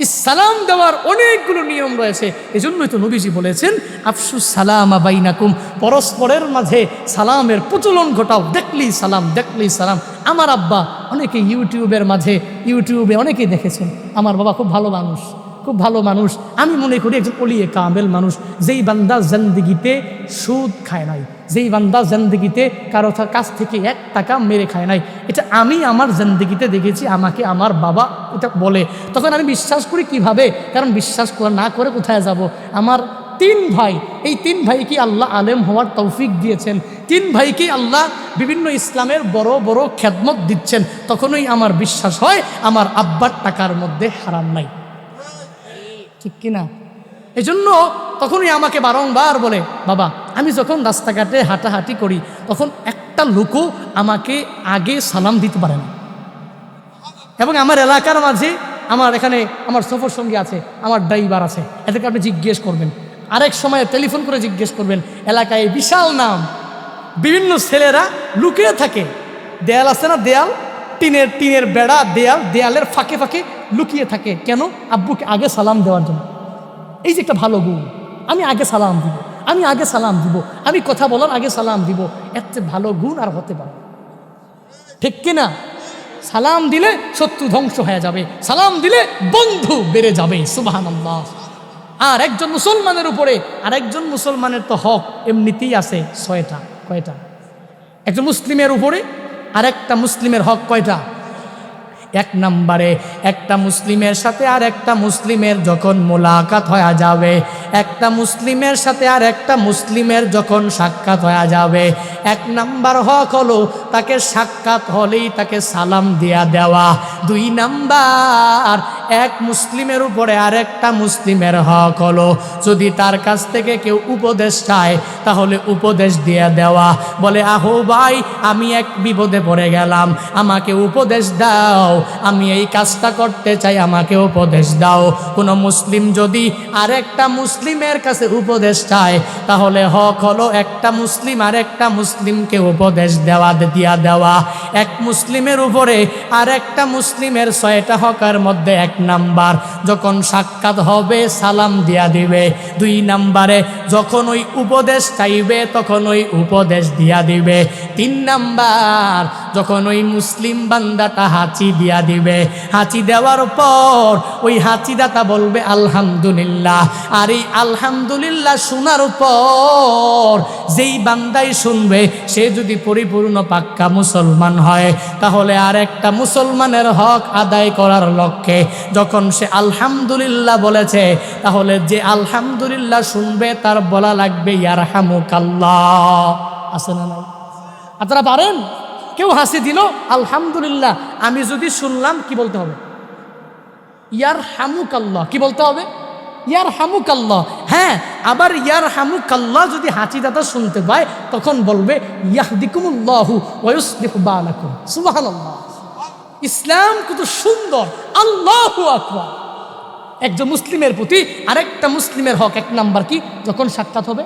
এই সালাম দেওয়ার অনেকগুলো নিয়ম রয়েছে। এজন্যই তো নবীজি বলেছেন আফসুস সালামা বাইনাকুম, পরস্পরের মাঝে সালামের প্রচলন ঘটাও। দেখলি সালাম, দেখলি সালাম। আমার আব্বা, অনেকে ইউটিউবে অনেকেই দেখেছেন, আমার বাবা খুব ভালো মানুষ, খুব ভালো মানুষ। আমি মনে করি একজন ওলিয়ে কামেল মানুষ, যেই বান্দা জিন্দেগিতে সুদ খায় নাই, যেই বান্দা জিন্দেগিতে কারো কাছ থেকে 1 টাকা মেরে খায় নাই। এটা আমি আমার জিন্দেগিতে দেখেছি, আমাকে আমার বাবা এটা বলে। তখন আমি বিশ্বাস করি কিভাবে? কারণ বিশ্বাস না করে কোথায় যাব? আমার 3 ভাই, এই 3 ভাইকে আল্লাহ আলেম হওয়ার তৌফিক দিয়েছেন। 3 ভাইকে আল্লাহ বিভিন্ন ইসলামের বড় বড় খেদমত দিচ্ছেন। তখনই আমার বিশ্বাস হয় আমার আব্বার টাকার মধ্যে হারাম নাই, ঠিক কিনা? এজন্য তখনই আমাকে বারংবার বলে, বাবা আমি যখন রাস্তাঘাটে হাঁটাহাঁটি করি তখন একটা লোকও আমাকে আগে সালাম দিতে পারে না। এবং আমার এলাকার মাঝে আমার এখানে আমার সফর সঙ্গী আছে, আমার ড্রাইভার আছে, এদেরকে আপনি জিজ্ঞেস করবেন, আরেক সময় টেলিফোন করে জিজ্ঞেস করবেন, এলাকায় বিশাল নাম, বিভিন্ন ছেলেরা লুকিয়ে থাকে। দেয়াল আছে না, দেয়াল, টিনের বেড়া, দেয়ালের ফাঁকে ফাঁকে লুকিয়ে থাকে। কেন? আব্বুকে আগে সালাম দেওয়ার জন্য। এই যে একটা ভালো গুণ, আমি আগে সালাম দিব, আমি আগে সালাম দিব, আমি কথা বলার আগে সালাম দিব, এর চেয়ে ভালো গুণ আর হতে পারে, ঠিক কিনা? সালাম দিলে শত্রু ধ্বংস হয়ে যাবে, সালাম দিলে বন্ধু বেড়ে যাবে। সুবহানাল্লাহ। আর একজন মুসলমানের উপরে আরেকজন মুসলমানের তো হক এমনিতেই আছে 6টা। কয়টা? একজন মুসলিমের উপরে আরেকটা মুসলিমের হক কয়টা? 1 নম্বরে একটা মুসলিমের সাথে আর একটা মুসলিমের যখন মোলাকাত হয়ে যাবে, একটা মুসলিমের সাথে আর একটা মুসলিমের যখন সাক্ষাৎ হয়ে যাবে, 1 নম্বর হক হলো তাকে সাক্ষাৎ হলেই তাকে সালাম দিয়া দেওয়া। 2 নম্বর, এক মুসলিমের উপরে আরেকটা মুসলিমের হক হলো যদি তার কাছ থেকে কেউ উপদেশ চায় তাহলে উপদেশ দিয়ে দেওয়া। বলে আহো ভাই, আমি এক বিপদে পড়ে গেলাম, আমাকে উপদেশ দাও, আমি এই কাজটা করতে চাই, আমাকে উপদেশ দাও। কোনো মুসলিম যদি আরেকটা মুসলিমের কাছে উপদেশ চায় তাহলে হক হলো একটা মুসলিম আরেকটা মুসলিমকে উপদেশ দিয়া দেওয়া। এক মুসলিমের উপরে আরেকটা মুসলিমের 6টা হকের মধ্যে 1 নাম্বার, যখন সাক্ষাৎ হবে সালাম দিয়া দিবে। 2 নাম্বারে যখন ওই উপদেশ চাইবে তখন ওই উপদেশ দিয়া দিবে। 3 নাম্বার, যখন ওই মুসলিম বান্দাটা হাঁচি দিয়া দিবে, হাঁচি দেওয়ার পর ওই হাঁচিদাতা বলবে আলহামদুলিল্লাহ। আর এই আলহামদুলিল্লাহ শোনার পর যেই বান্দাই শুনবে সে যদি পরিপূর্ণ পাক্কা মুসলমান হয় তাহলে আর একটা মুসলমানের হক আদায় করার লক্ষ্যে যখন সে আলহামদুলিল্লাহ বলেছে তাহলে যে আলহামদুলিল্লাহ শুনবে তার বলা লাগবে ইয়ারহামুকাল্লাহ। আছে না নাই? আপনারা পারেন? কেউ হাসি দিল আলহামদুলিল্লাহ, আমি যদি শুনলাম কি বলতে হবে? ইয়ার হামুকাল্লাহ। কি বলতে হবে? ইয়ার হামুকাল্লাহ। হ্যাঁ, আবার ইয়ার হামুকাল্লাহ যদি হাঁচি দাদা শুনতে পায় তখন বলবে ইয়াহদিকুমুল্লাহু ওয়া ইউসলিহু বালাকুম। সুবহানাল্লাহ। ইসলাম কত সুন্দর, আল্লাহু আকবার। একজন মুসলিমের প্রতি আরেকটা মুসলিমের হক, এক নাম্বার কি? যখন সাক্ষাৎ হবে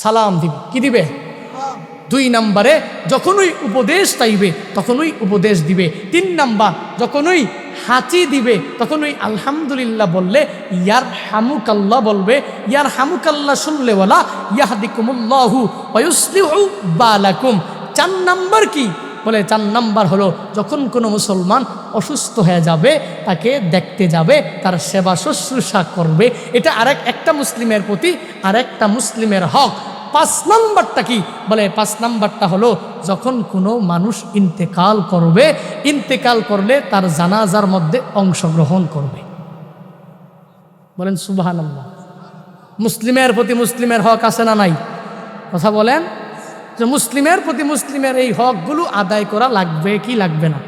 সালাম দিবে। কি দিবে? 2 নম্বরে যখনই উপদেশ চাইবে তখনই উপদেশ দিবে। 3 নাম্বার যখনই হাঁচি দিবে তখনই আলহামদুলিল্লাহ বললে ইয়ার হামুকাল্লাহ বলবে। ইয়ার হামুকাল্লাহ শুনলে বলা ইয়াহদিকুমুল্লাহু ওয়া ইউসলিহু বালাকুম। 4 নাম্বার কি? বলে 4 নাম্বার হলো যখন কোনো মুসলমান অসুস্থ হয়ে যাবে তাকে দেখতে যাবে, তার সেবা শুশ্রূষা করবে। এটা একটা মুসলিমের প্রতি আরেকটা মুসলিমের হক। 5 নাম্বারটা কি? বলে 5 নাম্বারটা হলো যখন কোনো মানুষ ইন্তেকাল করবে, ইন্তেকাল করলে তার জানাজার মধ্যে অংশগ্রহণ করবে। বলেন সুবহানাল্লাহ। মুসলিমের প্রতি মুসলিমের হক আছে না নাই? কথা বলেন। যে মুসলিমের প্রতি মুসলিমের এই হকগুলো আদায় করা লাগবে কি লাগবে না?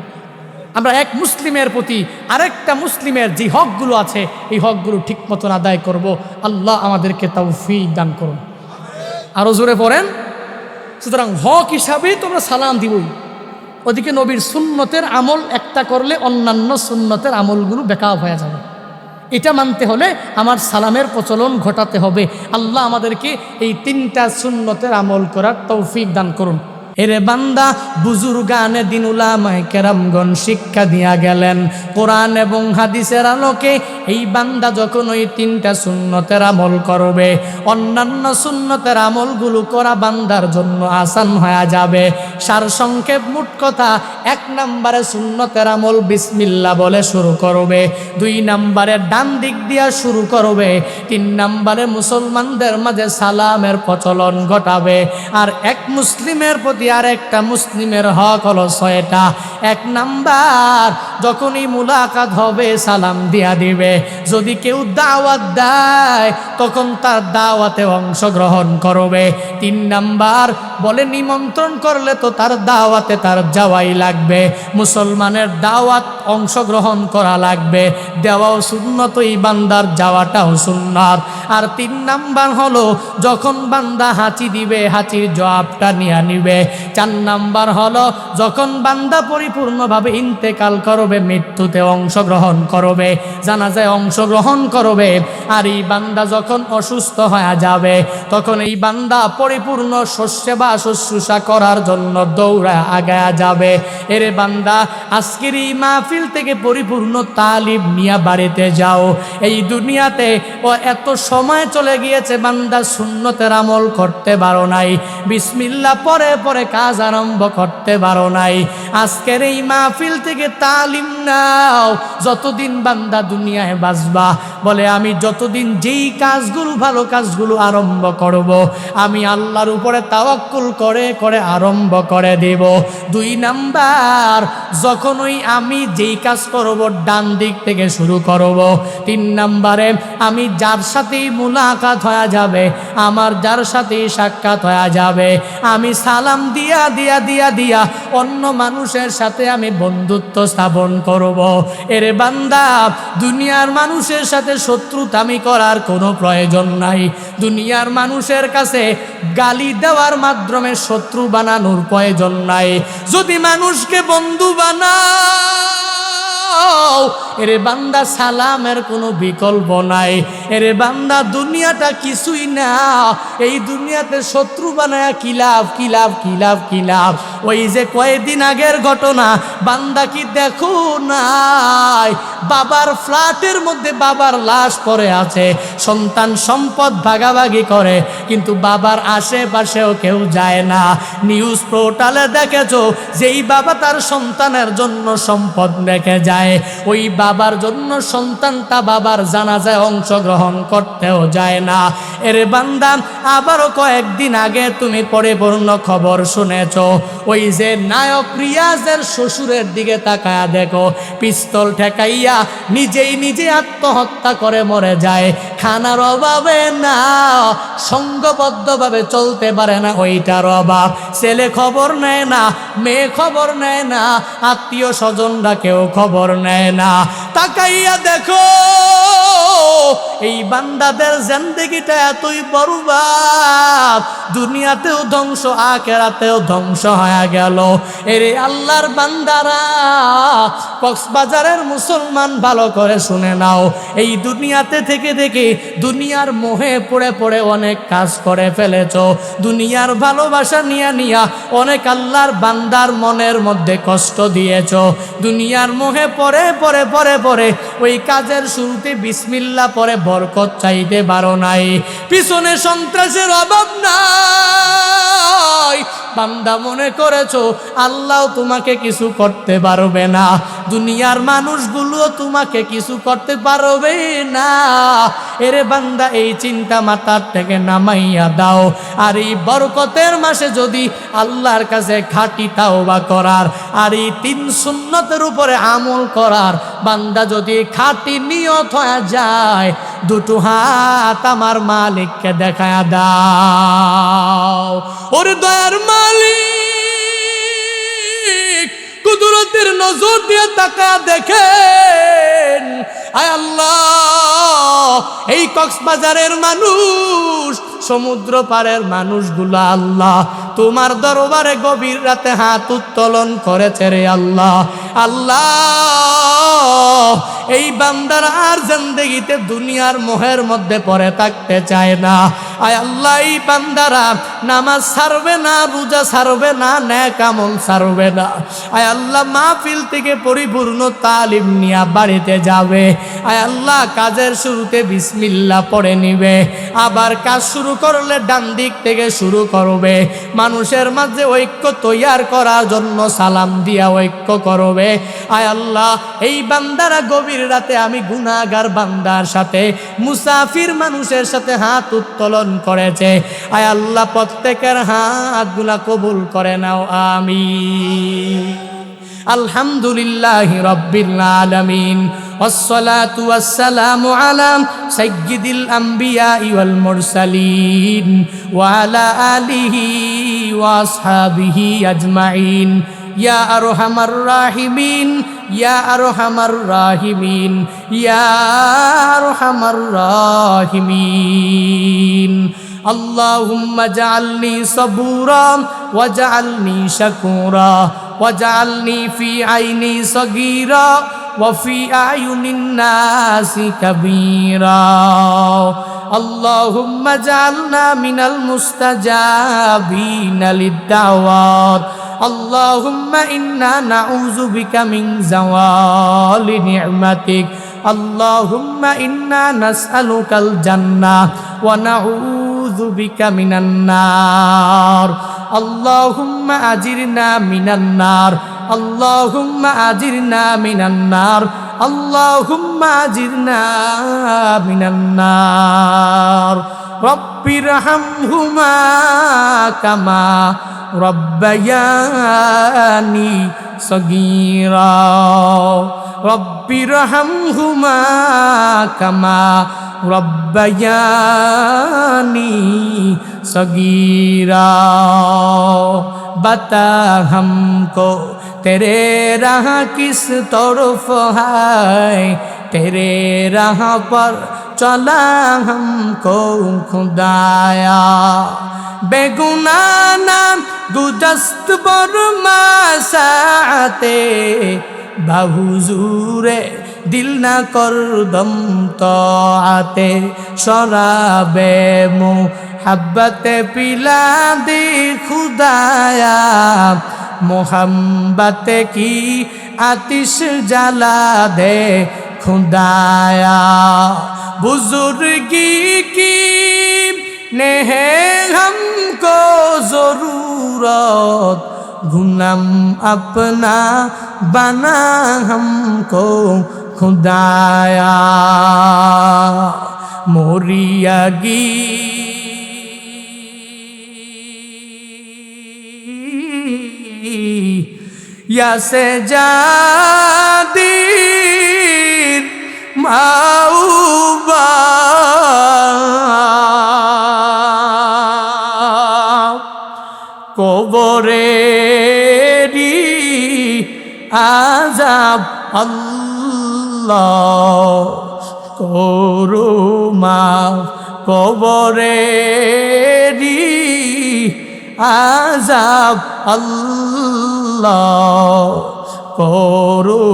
আমরা এক মুসলিমের প্রতি আরেকটা মুসলিমের যে হকগুলো আছে এই হকগুলো ঠিক মতন আদায় করব। আল্লাহ আমাদেরকে তৌফিক দান করুন। আরো জোরে পড়েন। সুতরাং হক হিসাবে তোমরা সালাম দিবই। ওদিকে নবীর সুন্নতের আমল একটা করলে অন্যান্য সুন্নতের আমলগুলো বেকার হয়ে যাবে। এটা মানতে হলে আমার সালামের প্রচলন ঘটাতে হবে। আল্লাহ আমাদেরকে এই 3টা সুন্নতের আমল করার তৌফিক দান করুন। এরে বান্দা, বুজুর্গানে দিন উলামায়ে কেরামগণ শিক্ষা দিয়া গেলেন কোরআন এবং হাদিসের আলোকে। এই বান্দা যখন ওই 3টা সুন্নতের আমল করবে, অন্যান্য সুন্নতের আমলগুলো করা বান্দার জন্য আসান হয়ে যাবে। সারসংক্ষেপ মোট কথা, 1 নম্বরে সুন্নতের আমল বিসমিল্লাহ বলে শুরু করবে, 2 নম্বরে ডান দিক দিয়া শুরু করবে, 3 নম্বরে মুসলমানদের মাঝে সালামের প্রচলন ঘটাবে। আর এক মুসলিমের প্রতি আর একটা মুসলিমের হক হলো 6টা। 1 নাম্বার যখনই মুলাকাত হবে সালাম দিয়া দিবে। যদি কেউ দাওয়াত দেয় তখন তার দাওয়াতে অংশগ্রহণ করবে। 3 নাম্বার বলে নিমন্ত্রণ করলে তো তার দাওয়াতে তার যাওয়াই লাগবে। মুসলমানের দাওয়াত অংশগ্রহণ করা লাগবে। দেওয়াও সুন্নত, এই বান্দার যাওয়াটাও সুন্নাত। আর 3 নাম্বার হলো যখন বান্দা হাঁচি দিবে হাঁচির জবাবটা নিয়ে নিবে। 4 নাম্বার হলো যখন বান্দা পরিপূর্ণভাবে ইন্তেকাল করবে, মৃত্যুতে অংশগ্রহণ করবে, জানাজায় অংশগ্রহণ করবে। আর এই বান্দা যখন অসুস্থ হয়ে যাবে তখন এই বান্দা পরিপূর্ণ সেবা শুশ্রূষা করার জন্য দৌড়া আগায়া যাবে। এরে বান্দা, আজকের এই মাহফিল থেকে পরিপূর্ণ তালিম নিয়ে বাড়িতে যাও। এই দুনিয়াতে এত সময় চলে গিয়েছে বান্দা সুন্নতের আমল করতে পারো নাই, বিসমিল্লাহ পরে পরে কাজ আরম্ভ করতে পারো নাই। আজকের এই মাহফিল থেকে তালিম নাও। যতদিন বান্দা দুনিয়ায় বাঁচবা, বলে আমি যতদিন যেই কাজগুলো ভালো কাজগুলো আরম্ভ করব, আমি আল্লাহর উপরে তাওয়াক্কুল করে করে আরম্ভ করে দেব। 2 নাম্বার যখনই আমি যেই কাজ করব ডান দিক থেকে শুরু করব। 3 নাম্বারে আমি যার সাথেই মুলাকাত হয়ে যাবে, আমার যার সাথেই সাক্ষাৎ হয়ে যাবে, আমি সালাম দিয়া দিয়া দিয়া দিয়া অন্য মানুষের সাথে আমি বন্ধুত্ব স্থাপন করব। এরে বান্দা, দুনিয়ার মানুষের সাথে শত্রুতামি করার কোনো প্রয়োজন নাই। দুনিয়ার মানুষের কাছে গালি দেওয়ার মাধ্যমে শত্রু বানানোর প্রয়োজন নাই। যদি মানুষকে বন্ধু বানাও, এরে বান্দা সালামের কোনো বিকল্প নাই। এরে বান্দা, দুনিয়াটা কিছুই না। এই দুনিয়াতে শত্রু বানায়া কি লাভ, কি লাভ, কি লাভ, কি লাভ? ওই যে কয়েকদিন আগের ঘটনা, বান্দা কি দেখো নাই? বাবার ফ্ল্যাটের মধ্যে বাবার লাশ পড়ে আছে, সন্তান সম্পদ ভাগাভাগি করে, কিন্তু বাবার আশেপাশেও কেউ যায় না। নিউজ পোর্টালে দেখেছো যেই বাবা তার সন্তানের জন্য সম্পদ রেখে যায়, ওই বাবার জন্য সন্তানটা বাবার জানাজায় অংশগ্রহণ করতেও যায় না। এরে বান্দা আবারও কয়েকদিন আগে তুমি পরিপূর্ণ খবর শুনেছ, ওই যে নায়ক রিয়াজের শ্বশুরের দিকে তাকায়া দেখো, পিস্তল ঠেকাইয়া নিজেই নিজে আত্মহত্যা করে মরে যায়। খানার অভাবে না, সংঘবদ্ধভাবে চলতে পারে না, ওইটার অভাব। ছেলে খবর নেয় না, মেয়ে খবর নেয় না, আত্মীয় স্বজনরা কেউ খবর নেয় না। তাকাইয়া দেখো এই বান্দাদের জিন্দেগিটা এতই বরবাদ, দুনিয়াতেও ধ্বংস আখিরাতেও ধ্বংস হয়ে গেল। এরে আল্লাহর বান্দারা, কক্সবাজারের মুসলমান ভালো করে শুনে নাও, এই দুনিয়াতে থেকে থেকে দুনিয়ার মোহে পড়ে পড়ে অনেক কাজ করে ফেলেছ, দুনিয়ার ভালোবাসা নিয়া নিয়া অনেক আল্লাহর বান্দার মনের মধ্যে কষ্ট দিয়েছ। দুনিয়ার মোহে পড়ে পড়ে পড়ে পড়ে ওই কাজের শুরুতে বিসমিল্লাহ পরে বরকত চাইতে পারো নাই। পিছনে সন্ত্রাসের অভাব নাই, বান্দা মনে করেছো আল্লাহ তোমাকে কিছু করতে পারবে না, দুনিয়ার মানুষগুলো তোমাকে কিছু করতে পারবে না। এরে বান্দা এই চিন্তা মাথার থেকে নামাইয়া দাও। আর এই বরকতের মাসে যদি আল্লাহর কাছে খাঁটি তাওবা করার আর এই 3 সুন্নতের উপরে আমল করার বান্দা যদি খাঁটি নিয়ত হয়ে যায়, দুটো হাত আমার মালিককে দেখায়া দাও। ওরে দয়ার মালিক, কুদরতের নজর দিয়ে তাকায়া দেখেন, আয় আল্লাহ, এই কক্সবাজারের মানুষ, সমুদ্র পারের মানুষগুলো আল্লাহ তোমার দরবারে গভীর রাতে হাত উত্তোলন করেছে রে আল্লাহ। আল্লাহ, এই বান্দার আর জিন্দেগিতে দুনিয়ার মোহের মধ্যে পড়ে থাকতে চায় না। আয় আল্লাহ, এই বান্দারা নামাজ ছাড়বে না, রোজা ছাড়বে না, নেক আমল ছাড়বে না। আয় আল্লাহ, মাহফিল থেকে পরিপূর্ণ তালিম নিয়ে বাড়িতে যাবে। আয় আল্লাহ, কাজের শুরুতে বিসমিল্লাহ পড়ে নিবে, আবার কাজ শুরু করলে ডান দিক থেকে শুরু করবে। মানুষের মাঝে ঐক্য তৈয়ার করার জন্য সালাম দিয়া ঐক্য করবে। আয় আল্লাহ, এই বান্দারা গভীর রাতে আমি গুনাহগার বান্দার সাথে, মুসাফির মানুষের সাথে হাত উত্তোলন করেছে। আয় আল্লাহ, প্রত্যেকের হাতগুলা কবুল করে নাও, আমিন। আলহামদুলিল্লাহি রাব্বিল আলামিন, ওয়াসসালাতু ওয়াসসালামু আলা সাইয়্যিদিল আমবিয়া ওয়াল মুরসালিন ওয়া আলা আলিহি ওয়া আসহাবিহি আজমাইন। ইয়া আরহামার রাহিমিন, ইয়া আরহামার রাহিমিন, ইয়া আরহামার রাহিমিন। আল্লাহুম্মা জাআলনি সাবুরা ওয়াজআলনি শাকুরা ওয়াজআলনি ফি আইনি সগীরা ওয়া ফি আয়ুনিন নাসি কাবীরা। আল্লাহুম্মা জাআলনা মিনাল মুস্তাজাবিনা লিদ-দাওয়াত। আল্লাহুম্মা ইন্না নাউযু বিকা মিন যাওয়ালি নি'মাতিক। আল্লাহুম্মা ইন্না নাসআলুকাল জান্নাহ ওয়া নাউযু বিকা মিনান নার। আল্লাহুম্মা আজিরনা মিনান নার। আল্লাহুম্মা আজিরনা মিনান নার। আল্লাহুম্মা আজিরনা মিনান নার। রব্বিরহামহুমা কামা রব্বায়ানি সগীরা। রব্বিরহামহুমা কামা रब्बयानी सगीरा। बता हमको तेरे राह किस तरफ है, तेरे राह पर चला हमको खुदाया। बेगुनाना गुजस्त बरमा साते बाहुजूरे दिल ना कर दम तो आते। शराबे मुहब्बते पिला दे खुदाया, मोहब्बत की आतिश जला दे खुदाया। बुजुर्गी की ने है हमको जरूरत, गुलाम अपना बना हमको खुदाया। মরিয়া গিয়াছে যাদির মাওবা কবরেরি আযাব আল্লাহ করো মাফ কবরেরি আযাব আল্লাহ করো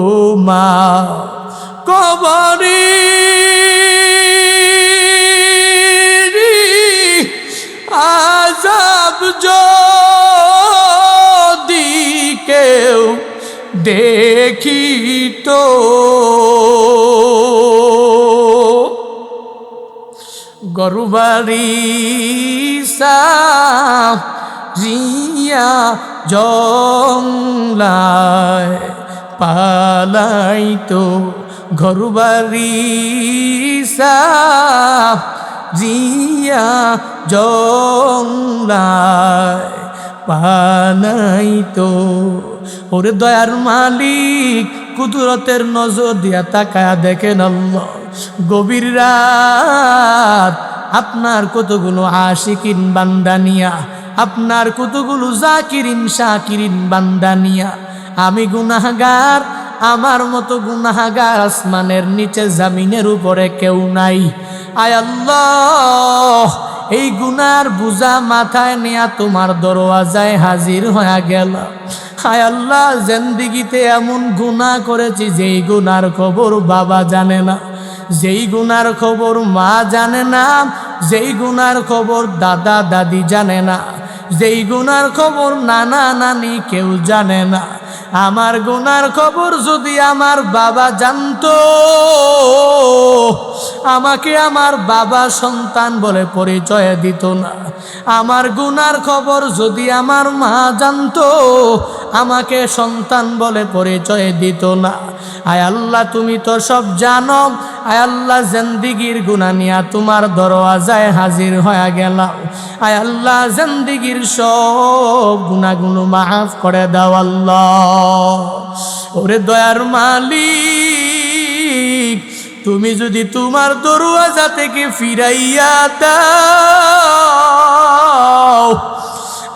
মাফ কবরেরি আযাব যদি কেউ দেখিত গরুবাড়ি রিয়া জংলায় পালাইতো ঘরবাড়ি রিয়া জংলায় পালাইতো ওরে দয়ার মালিক কুদরতের নজর দিয়া তাকায়া দেখেন আল্লাহ গভীর রাত আপনার কতগুলো আশিকিন বান্দানিয়া আপনার কতগুলো জাকিরিন শাকিরিন বান্দানিয়া আমি গুনাহগার আমার মতো গুনাহগার আসমানের নিচে জমিনের উপরে কেউ নাই আয় আল্লাহ এই গুনার বুঝা মাথায় নিয়া তোমার দরওয়াজায় হাজির হয়ে গেল হায় আল্লাহ জিন্দেগিতে এমন গুনাহ করেছি যেই গুনার খবর বাবা জানে না যেই গুনার খবর মা জানে না যেই গুনার খবর দাদা দাদি জানে না যেই গুনার খবর নানা নানি কেউ জানে না আমার গুনার খবর যদি আমার বাবা জানতো আমাকে আমার বাবা সন্তান বলে পরিচয় দিত না আমার গুনার খবর যদি আমার মা জানতো আমাকে সন্তান বলে পরিচয় দিত না আয় আল্লাহ তুমি তো সব জানো আয় আল্লাহ জিন্দেগির গুনাহ নিয়া তোমার দরওয়াজায় হাজির হয়ে গেলাম আয় আল্লাহ জিন্দেগির সব গুনাহগুলো মাফ করে দাও আল্লাহ ওরে দয়ার মালিক তুমি যদি তোমার দরওয়াজা থেকে ফিরাইয়া দাও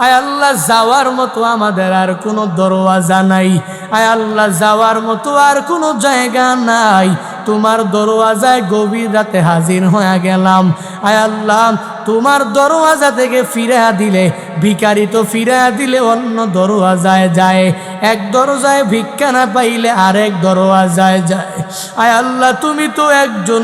আয় আল্লাহ যাওয়ার মতো আমাদের আর কোনো দরওয়াজা নাই আয় আল্লাহ যাওয়ার মতো আর কোনো জায়গা নাই তোমার দরওয়াজায় গভীর রাতে হাজির হয়ে গেলাম আয় আল্লাহ তোমার দরওয়াজা থেকে ফিরা দিলে ভিখারি তো ফিরা দিলে অন্য দরওয়াজায় যায় এক দরজায় ভিক্ষা না পাইলে আরেক দরওয়াজায় যায় আয় আল্লাহ তুমি তো একজন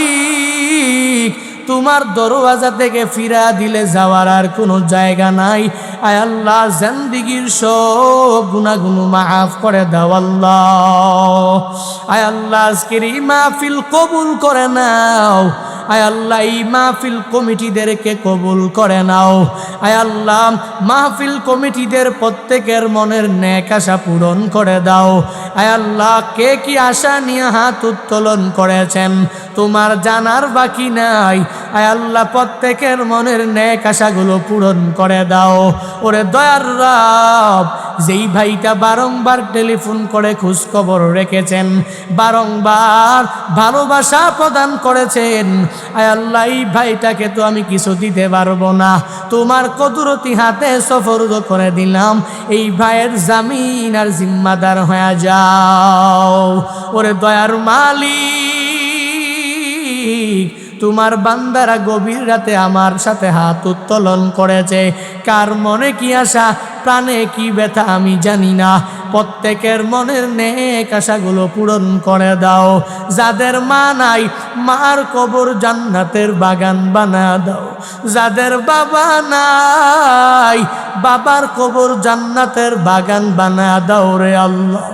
মালিক তোমার দরওয়াজা থেকে ফিরা দিলে যাওয়ার আর কোনো জায়গা নাই আয় আল্লাহ জিন্দেগির সব গুনাহগুলো মাফ করে দাও আল্লাহ আয় আল্লাহ আজকের এই মাহফিল কবুল করে নাও আয় আল্লাহ এই মাহফিল কমিটিদেরকে কবুল করে নাও আয় আল্লাহ মাহফিল কমিটিদের প্রত্যেকের মনের নেক আশা পূরণ করে দাও আয় আল্লাহ কে কি আশা নিয়ে হাত উত্তোলন করেছেন তোমার জানার বাকি নাই আয় আল্লাহ প্রত্যেকের মনের নেক আশাগুলো পূরণ করে দাও ওরে দয়ার রব যেই ভাইটা বারংবার টেলিফোন করে খোঁজ খবর রেখেছেন বারংবার ভালোবাসা প্রদান করেছেন আয় আল্লাহ এই ভাইটাকে তো আমি কিছু দিতে পারবো না তোমার কুদরতি হাতে সফরদ করে দিলাম এই ভাইয়ের জামিন আর জিম্মাদার হয়ে যাও ওরে দয়ার মালিক তোমার বান্দারা গভীর রাতে আমার সাথে হাত উত্তোলন করেছে কার মনে কি আশা প্রাণে কি ব্যথা আমি জানি না প্রত্যেকের মনের নেক আশাগুলো পূরণ করে দাও যাদের মা নাই মার কবর জান্নাতের বাগান বানা দাও যাদের বাবা নাই বাবার কবর জান্নাতের বাগান বানা দাও রে আল্লাহ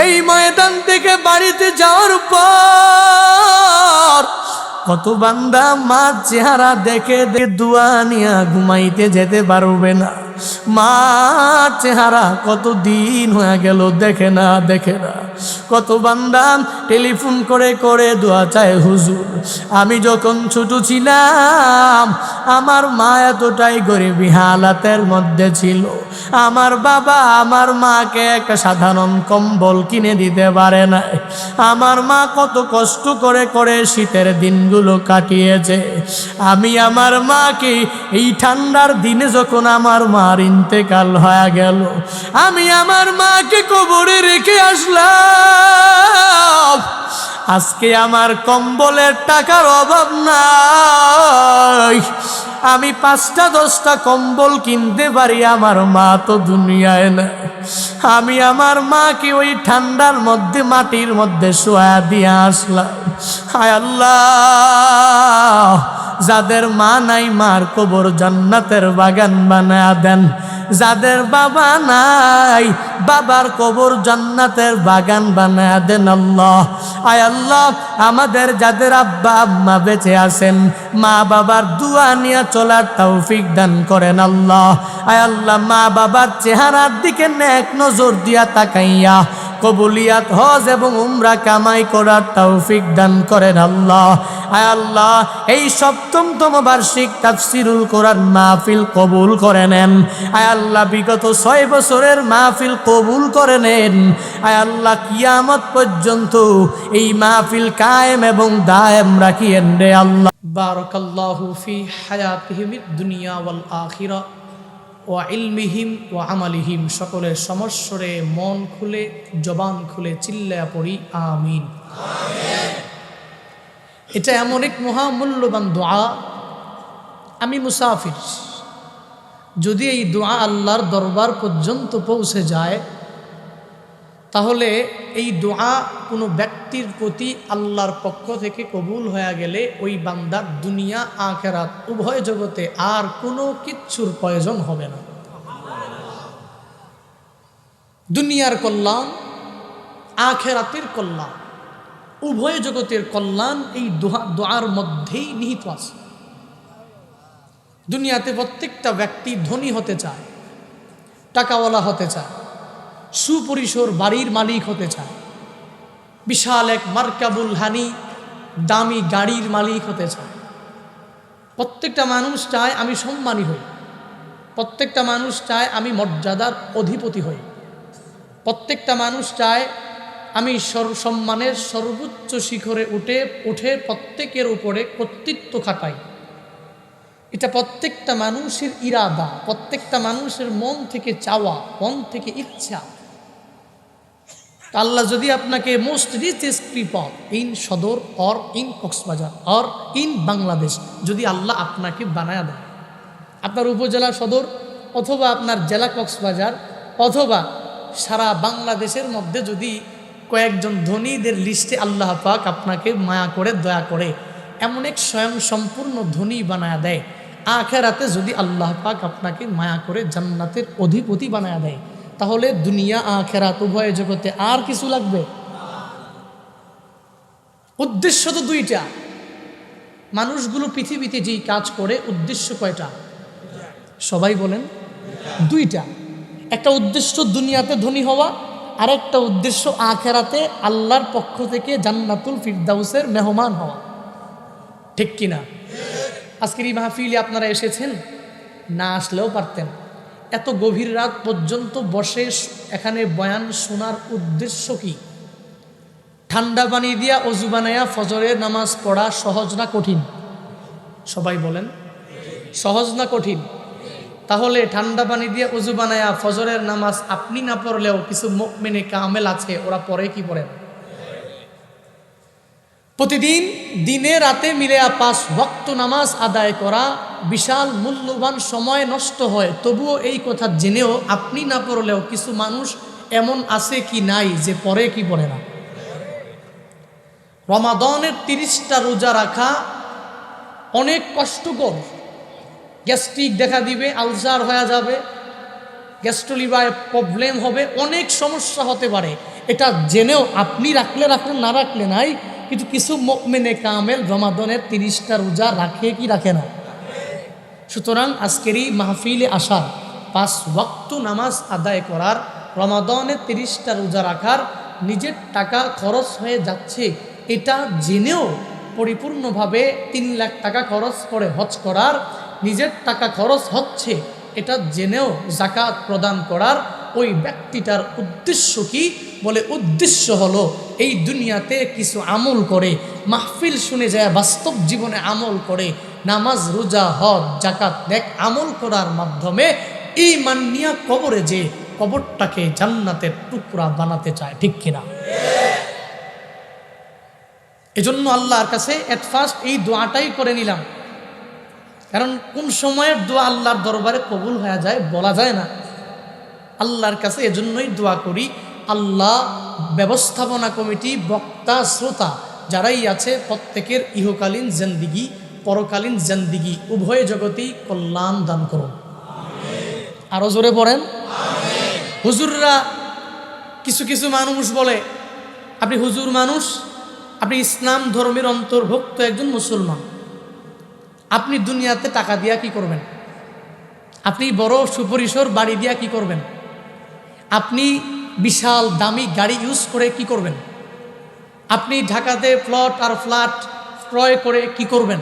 এই ময়দান থেকে বাড়িতে যাওয়ার পর কত বান্দা মার চেহারা দেখে দেখে দোয়া নিয়া ঘুমাইতে যেতে পারবে না। মার চেহারা কত দিন হয়ে গেল দেখে না। কত বান্দা টেলিফোন করে করে দোয়া চায়, হুজুর আমি যখন ছোট ছিলাম আমার মা এতটাই গরিবী হালাতের মধ্যে ছিল, আমার বাবা আমার মাকে একটা সাধারণ কম্বল কিনে দিতে পারে না। আমার মা কত কষ্ট করে করে শীতের দিনগুলো কাটিয়েছে। আমি আমার মাকে এই ঠান্ডার দিনে যখন আমার মার ইন্তেকাল হয়ে গেল, আমি আমার মাকে কবরে রেখে আসলাম। আজকে আমার কম্বলের টাকার অভাব নাই, আমি 5টা 10টা কম্বল কিনতে পারি, আমার মা তো দুনিয়ায় না। আমি আমার মাকে ওই ঠান্ডার মধ্যে মাটির মধ্যে শোয়া দিয়ে আসলাম। হায় আল্লাহ, যাদের মা নাই মার কবর জান্নাতের বাগান বানায়া দেন, যাদের বাবা নাই বাবার কবর জান্নাতের বাগান বানায়া দেন আল্লাহ। আয় আল্লাহ, আমাদের যাদের আব্বা আম্মা বেঁচে আছেন মা বাবার দোয়া নিয়ে চলার তৌফিক দান করেন আল্লাহ। আয় আল্লাহ, মা বাবার চেহারার দিকে নেক নজর দিয়া তাকাইয়া কবুলিয়াত হজ এবং উমরা কামাই করার তৌফিক দান করেন আল্লাহ। আয় আল্লাহ, এই ৭ম বার্ষিক তাফসিরুল কোরআন মাহফিল কবুল করে নেন। আয় আল্লাহ, বিগত 6 বছরের মাহফিল কবুল করে নেন। আয় আল্লাহ, কিয়ামত পর্যন্ত এই মাহফিল কায়েম এবং দায়েম রাখিয়েন রে আল্লাহ। বারাকাল্লাহু ফি হায়াতিহিমিদ দুনিয়া ওয়াল আখিরা ওয়া ইলমিহিম ওয়া আমালিহিম। সকলের সমস্বরে মন খুলে জবান খুলে চিল্লায়া পড়ি আমিন। এটা এমন এক মহামূল্যবান দোয়া। আমি মুসাফির, যদি এই দোয়া আল্লাহর দরবার পর্যন্ত পৌঁছে যায় তাহলে এই দোয়া কোনো ব্যক্তির প্রতি আল্লাহর পক্ষ থেকে কবুল হয়ে গেলে ওই বান্দার দুনিয়া আখিরাত উভয় জগতে আর কোনো কিচ্ছুর প্রয়োজন হবে না। দুনিয়ার কল্যাণ আখিরাতের কল্যাণ উভয় জগতের কল্যাণ এই দোয়ার মধ্যেই নিহিত আছে। দুনিয়াতে প্রত্যেকটা ব্যক্তি ধনী হতে চায়, টাকাওয়ালা হতে চায়, সুপরিসর বাড়ির মালিক হতে চায়, বিশাল এক মার্কাবুল হানি দামি গাড়ির মালিক হতে চায়। প্রত্যেকটা মানুষ চায় আমি সম্মানী হই, প্রত্যেকটা মানুষ চায় আমি মর্যাদার অধিপতি হই, প্রত্যেকটা মানুষ চায় আমি সম্মানের সর্বোচ্চ শিখরে উঠে প্রত্যেকের উপরে কর্তৃত্ব খাটাই। এটা প্রত্যেকটা মানুষের ইরাদা, প্রত্যেকটা মানুষের মন থেকে চাওয়া, মন থেকে ইচ্ছা। আল্লাহ যদি আপনাকে মোস্ট রিচেস্ট পিপল ইন সদর or in Cox's Bazar or in Bangladesh যদি আল্লাহ আপনাকে বানায় দেয়, আপনার উপজেলা সদর অথবা আপনার জেলা কক্সবাজার অথবা সারা বাংলাদেশের মধ্যে যদি কয়েকজন ধনীদের লিস্টে আল্লাহ পাক আপনাকে মায়া করে দয়া করে এমন এক স্বয়ং সম্পূর্ণ ধনী বানায় দেয়, আখিরাতে যদি আল্লাহ পাক আপনাকে মায়া করে জান্নাতের অধিপতি বানায় দেয়, তাহলে দুনিয়া আখিরাত উভয় জগতে আর কিছু লাগবে? উদ্দেশ্য তো দুইটা। মানুষগুলো পৃথিবীতে যেই কাজ করে উদ্দেশ্য কয়টা? সবাই বলেন দুইটা। একটা উদ্দেশ্য দুনিয়াতে ধনী হওয়া, আর একটা উদ্দেশ্য আখিরাতে আল্লাহর পক্ষ থেকে জান্নাতুল ফিরদাউসের মেহমান হওয়া। ঠিক কিনা? আজকের এই মাহফিলে আপনারা এসেছেন, না আসলেও পারতেন। এত গভীর রাত পর্যন্ত বসে এখানে বয়ান শোনার উদ্দেশ্য কি? ঠান্ডা পানি দিয়া অজু বানায়া ফজরের নামাজ পড়া সহজ না কঠিন? সবাই বলেন সহজ না কঠিন? তাহলে ঠান্ডা পানি দিয়ে অজু বানায়া ফজরের নামাজ আপনি না পড়লেও কিছু মুমিনে কামেল আছে, ওরা পড়ে কি পড়েন? প্রতিদিন দিনে রাতে মিলে 5 ওয়াক্ত নামাজ আদায় করা বিশাল মূল্যবান সময় নষ্ট হয়। তবুও এই কথা জেনেও আপনি না পড়লেও কিছু মানুষ এমন আছে কি নাই যে পড়ে কি পড়ে না? রমাদানের 30টা রোজা রাখা অনেক কষ্টকর। গ্যাস্ট্রিক দেখা দিবে, আলসার হয়ে যাবে, গ্যাস্ট্রোলিভার প্রবলেম হবে, অনেক সমস্যা হতে পারে। এটা জেনেও আপনি রাখলে রাখলেন, না রাখলে নাই, কিন্তু কিছু মুমিনে কামেল রমাদানের 30টা রোজা রাখে কি রাখে না। সুতরাং আজকের এই মাহফিলে আসার 5 ওয়াক্ত নামাজ আদায় করার, রমাদানে 30টা রোজা রাখার, নিজের টাকা খরচ হয়ে যাচ্ছে এটা জেনেও পরিপূর্ণভাবে 3 লাখ টাকা খরচ করে হজ করার, নিজের টাকা খরচ হচ্ছে এটা জেনেও যাকাত প্রদান করার ওই ব্যক্তিটার উদ্দেশ্য কি? বলে উদ্দেশ্য হলো এই দুনিয়াতে কিছু আমল করে, মাহফিল শুনে যায় বাস্তব জীবনে আমল করে, নামাজ রোজা হজ জাকাত নেক আমল করার মাধ্যমে ঈমান নিয়ে কবরে যে কবরটাকে জান্নাতের টুকরা বানাতে চায়, ঠিক কিনা? এজন্য আল্লাহর কাছে এট ফার্স্ট এই দোয়াটাই করে নিলাম, কারণ কোন সময়ের দোয়া আল্লাহর দরবারে কবুল হয়ে যায় বলা যায় না। আল্লাহর কাছে এজন্যই দোয়া করি, আল্লাহ ব্যবস্থাপনা কমিটি, বক্তা, শ্রোতা যারাই আছে প্রত্যেকের ইহকালীন জিন্দিগি পরকালীন জিন্দিগি উভয় জগতেই কল্যাণ দান করুন। আরো জোরে পড়েন। হুজুররা কিছু কিছু মানুষ বলে, আপনি হুজুর মানুষ, আপনি ইসলাম ধর্মের অন্তর্ভুক্ত একজন মুসলমান, আপনি দুনিয়াতে টাকা দিয়া কি করবেন? আপনি বড় সুপরিসর বাড়ি দিয়া কি করবেন? আপনি বিশাল দামি গাড়ি ইউজ করে কি করবেন? আপনি ঢাকাতে প্লট আর ফ্ল্যাট ক্রয় করে কি করবেন?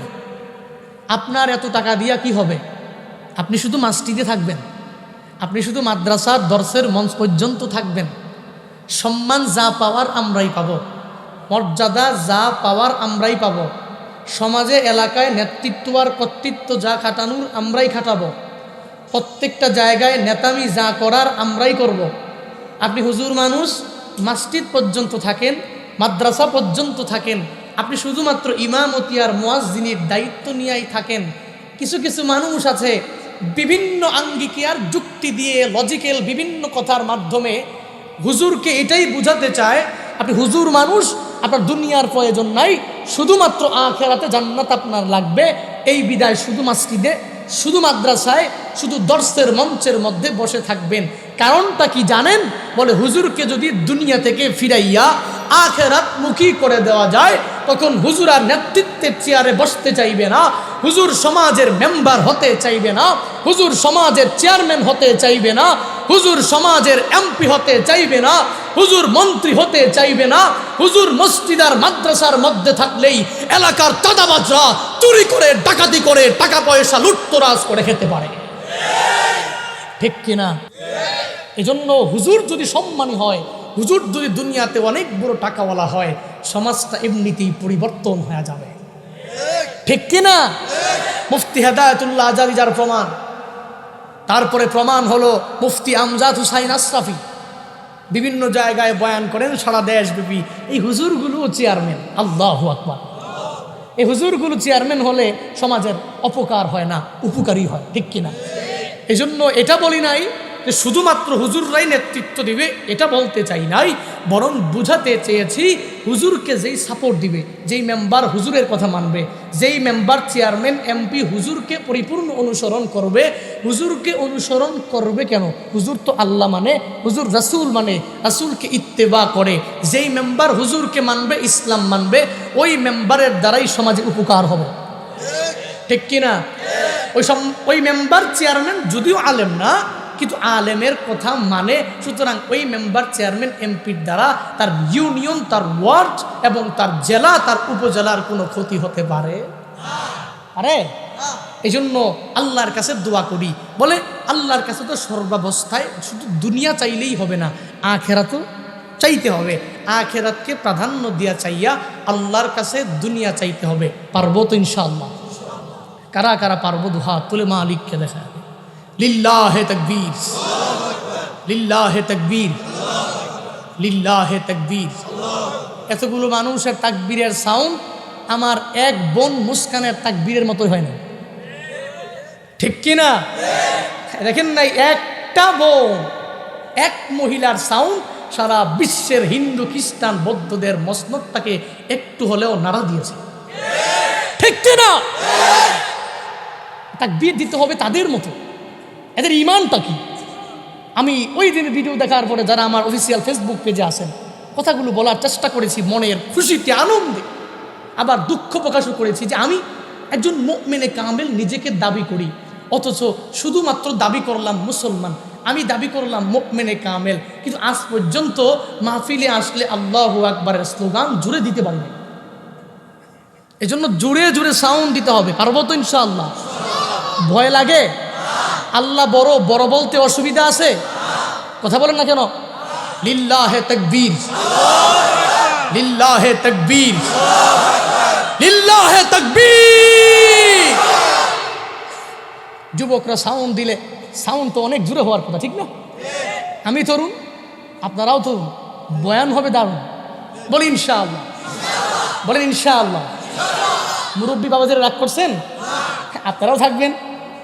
আপনার এত টাকা দিয়া কি হবে? আপনি শুধু মসজিদে থাকবেন, আপনি শুধু মাদ্রাসার দর্শের মঞ্চ পর্যন্ত থাকবেন। সম্মান যা পাওয়ার আমরাই পাব, মর্যাদা যা পাওয়ার আমরাই পাব, সমাজে এলাকায় নেতৃত্ব আর কর্তৃত্ব যা খাটানোর আমরাই খাটাবো, প্রত্যেকটা জায়গায় নেতামি যা করার আমরাই করব। আপনি হুজুর মানুষ, মসজিদ পর্যন্ত থাকেন, মাদ্রাসা পর্যন্ত থাকেন, আপনি শুধুমাত্র ইমামতি আর মুয়াজ্জিনের দায়িত্ব নিয়েই থাকেন। কিছু কিছু মানুষ আছে বিভিন্ন আঙ্গিকে আর যুক্তি দিয়ে লজিক্যাল বিভিন্ন কথার মাধ্যমে হুজুরকে এটাই বুঝাতে চায়, আপনি হুজুর মানুষ, আপনার দুনিয়ার প্রয়োজন নাই, শুধুমাত্র আখিরাতে জান্নাত আপনার লাগবে। এই বিদায় শুধু মসজিদে, শুধু মাদ্রাসায়, শুধু দর্শের মঞ্চের মধ্যে বসে থাকবেন। কারণটা কি জানেন? বলে হুজুরকে যদি দুনিয়া থেকে ফিরাইয়া আখিরাত মুখী করে দেওয়া যায়, তখন হুজুর আর নেতৃত্বের চেয়ারে বসতে চাইবে না, হুজুর সমাজের মেম্বার হতে চাইবে না, হুজুর সমাজের চেয়ারম্যান হতে চাইবে না, হুজুর সমাজের এমপি হতে চাইবে না, হুজুর মন্ত্রী হতে চাইবে না। হুজুর মসজিদ আর মাদ্রাসার মধ্যে থাকলেই এলাকার চাঁদাবাজরা চুরি করে ডাকাতি করে টাকা পয়সা লুটতরাজ করে খেতে পারে, ঠিক কিনা? এজন্য হুজুর যদি সম্মানী হয়, হুজুর যদি দুনিয়াতে অনেক বড় টাকাওয়ালা হয়, সমাজটা এমনিতেই পরিবর্তন হয়ে যাবে, ঠিক কিনা? মুফতি হেদায়েতুল্লাহ আজারি যার প্রমাণ, তারপরে প্রমাণ হলো মুফতি আমজাদ হুসাইন আশরাফি বিভিন্ন জায়গায় বয়ান করেন সারা দেশব্যাপী। এই হুজুরগুলো চেয়ারম্যান, আল্লাহু আকবার। এই হুজুরগুলো চেয়ারম্যান হলে সমাজের অপকার হয় না, উপকারী হয়, ঠিক কিনা? এই জন্য এটা বলি নাই যে শুধুমাত্র হুজুররাই নেতৃত্ব দিবে, এটা বলতে চাই নাই, বরং বুঝাতে চেয়েছি হুজুরকে যেই সাপোর্ট দিবে, যেই মেম্বার হুজুরের কথা মানবে, যেই মেম্বার চেয়ারম্যান এমপি হুজুরকে পরিপূর্ণ অনুসরণ করবে। হুজুরকে অনুসরণ করবে কেন? হুজুর তো আল্লাহ মানে, হুজুর রাসূল মানে, রাসূলকে ইত্তেবা করে। যেই মেম্বার হুজুরকে মানবে, ইসলাম মানবে, ওই মেম্বারের দ্বারাই সমাজে উপকার হবে, ঠিক কিনা? ওই মেম্বার চেয়ারম্যান যদিও আলেম না, কিন্তু আলেমের কথা মানে, সুতরাং ওই মেম্বার চেয়ারম্যান এমপির দ্বারা তার ইউনিয়ন, তার ওয়ার্ড এবং তার জেলা, তার উপজেলার কোনো ক্ষতি হতে পারে? আরে এই জন্য আল্লাহর কাছে দোয়া করি, বলে আল্লাহর কাছে তো সর্বাবস্থায় শুধু দুনিয়া চাইলেই হবে না, আখিরাতও চাইতে হবে। আখিরাতকে প্রাধান্য দিয়া চাইয়া আল্লাহর কাছে দুনিয়া চাইতে হবে। পারবো তো ইনশাআল্লাহ? কারা কারা পারবো? দুহাত তুলে মালিককে দেখা। লিল্লাহে তাকবীর, লিল্লাহে তাকবীর, লিল্লাহে তাকবীর। এতগুলো মানুষের তাকবীরের সাউন্ড আমার এক বোন মুস্কানের তাকবীরের মতোই হয় না, ঠিক কিনা? দেখেন নাই, একটা বোন, এক মহিলার সাউন্ড সারা বিশ্বের হিন্দু খ্রিস্টান বৌদ্ধদের মসনদটাকে একটু হলেও নাড়া দিয়েছে, ঠিক কিনা? তাকবীর দিতে হবে তাদের মতো। এদের ইমানটা কি? আমি ওই দিন ভিডিও দেখার পরে যারা আমার অফিসিয়াল ফেসবুক পেজে আছেন, কথাগুলো বলার চেষ্টা করেছি মনের খুশিতে, আনন্দে। আবার দুঃখ প্রকাশও করেছি যে আমি একজন মুমিনে কামেল নিজেকে দাবি করি, অথচ শুধুমাত্র দাবি করলাম মুসলমান, আমি দাবি করলাম মুমিনে কামেল, কিন্তু আজ পর্যন্ত মাহফিলে আসলে আল্লাহু আকবারের স্লোগান জুড়ে দিতে পারি না। এজন্য জুড়ে জুড়ে সাউন্ড দিতে হবে। পারবো তো ইনশাআল্লাহ? ভয় লাগে? আল্লাহ বড়, বড় বলতে অসুবিধা আছে? কথা বলেন না কেন? লিল্লাহে তাকবীর, লিল্লাহে তাকবীর, লিল্লাহে তাকবীর। যুবকরা সাউন্ড দিলে, সাউন্ড তো অনেক জোরে হওয়ার কথা, ঠিক না? আমি তরুণ, আপনারাও তরুণ, বয়ান হবে দারুণ। বলি ইনশাআল্লাহ, বলেন ইনশাআল্লাহ। মুরব্বী বাবাজিরা রাগ করছেন? আপনারাও থাকবেন,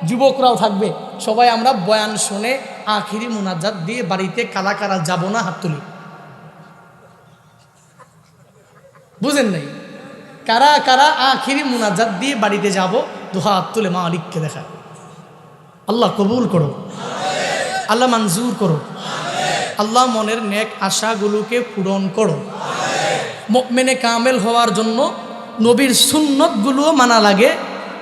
যুবকরাও থাকবে, সবাই আমরা বয়ান শুনে আখিরি মুনাজাত দিয়ে বাড়িতে কারা কারা যাব না হাত তুলি। বুঝেন নাই? কারা কারা আখিরি মুনাজাত দিয়ে বাড়িতে যাব, দু হাত তুলে মালিককে দেখা। আল্লাহ কবুল করো, আল্লাহ মঞ্জুর করো, আল্লাহ মনের নেক আশাগুলোকে পূরণ করো। মুমিনে কামেল হওয়ার জন্য নবীর সুন্নতগুলোও মানা লাগে,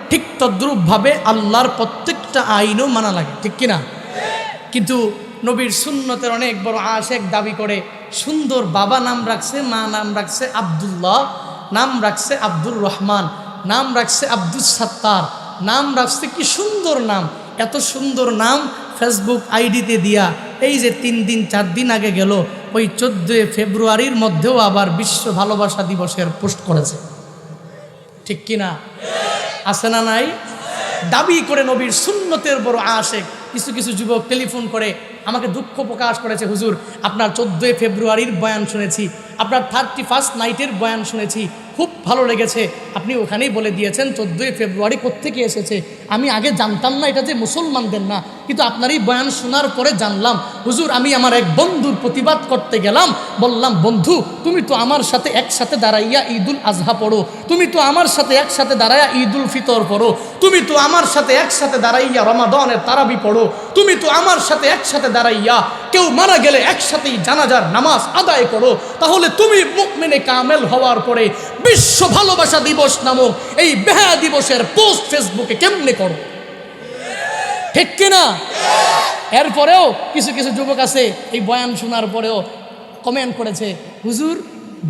ঠিক তদ্রূপভাবে আল্লাহর প্রত্যেকটা আইনও মানা লাগে, ঠিক কিনা? কিন্তু নবীর সুন্নতের অনেক বড় আশেক দাবি করে, সুন্দর বাবা নাম রাখছে, মা নাম রাখছে আব্দুল্লাহ, নাম রাখছে আব্দুর রহমান, নাম রাখছে আব্দুস সাত্তার, নাম রাখছে কি সুন্দর নাম। এত সুন্দর নাম ফেসবুক আইডিতে দিয়া এই যে 3 দিন 4 দিন আগে গেল, ওই 14 ফেব্রুয়ারির মধ্যেও আবার বিশ্ব ভালোবাসা দিবসের পোস্ট করেছে, ঠিক কিনা? আছে না নাই? দাবি করে নবীর সুন্নতের বড় আশেক। কিছু কিছু যুবক টেলিফোন করে আমাকে দুঃখ প্রকাশ করেছে, হুজুর আপনার 14 ফেব্রুয়ারির বয়ান শুনেছি, আপনার 31st নাইটের বয়ান শুনেছি, খুব ভালো লেগেছে। আপনি ওখানেই বলে দিয়েছেন 14 ফেব্রুয়ারি কোত্থেকে এসেছে। আমি আগে জানতাম না এটা যে মুসলমানদের না, কিন্তু আপনার এই বয়ান শোনার পরে জানলাম। হুজুর আমি আমার এক বন্ধুর প্রতিবাদ করতে গেলাম, বললাম বন্ধু তুমি তো আমার সাথে একসাথে দাঁড়াইয়া ঈদুল আজহা পড়ো, তুমি তো আমার সাথে একসাথে দাঁড়াইয়া ঈদুল ফিতর পড়ো, তুমি তো আমার সাথে একসাথে দাঁড়াইয়া রমাদানের তারাবি পড়ো, তুমি তো আমার সাথে একসাথে দাঁড়াইয়া কেউ মারা গেলে একসাথেই জানাজার নামাজ আদায় করো, তাহলে তুমি মুমিনে কামেল হওয়ার পরে বিশ্ব ভালোবাসা দিবস নামক এই বেহায়া দিবসের পোস্ট ফেসবুকে কেমনে করো? ঠিক কিনা? এরপরেও কিছু কিছু যুবক আছে এই বয়ান শোনার পরেও কমেন্ট করেছে, হুজুর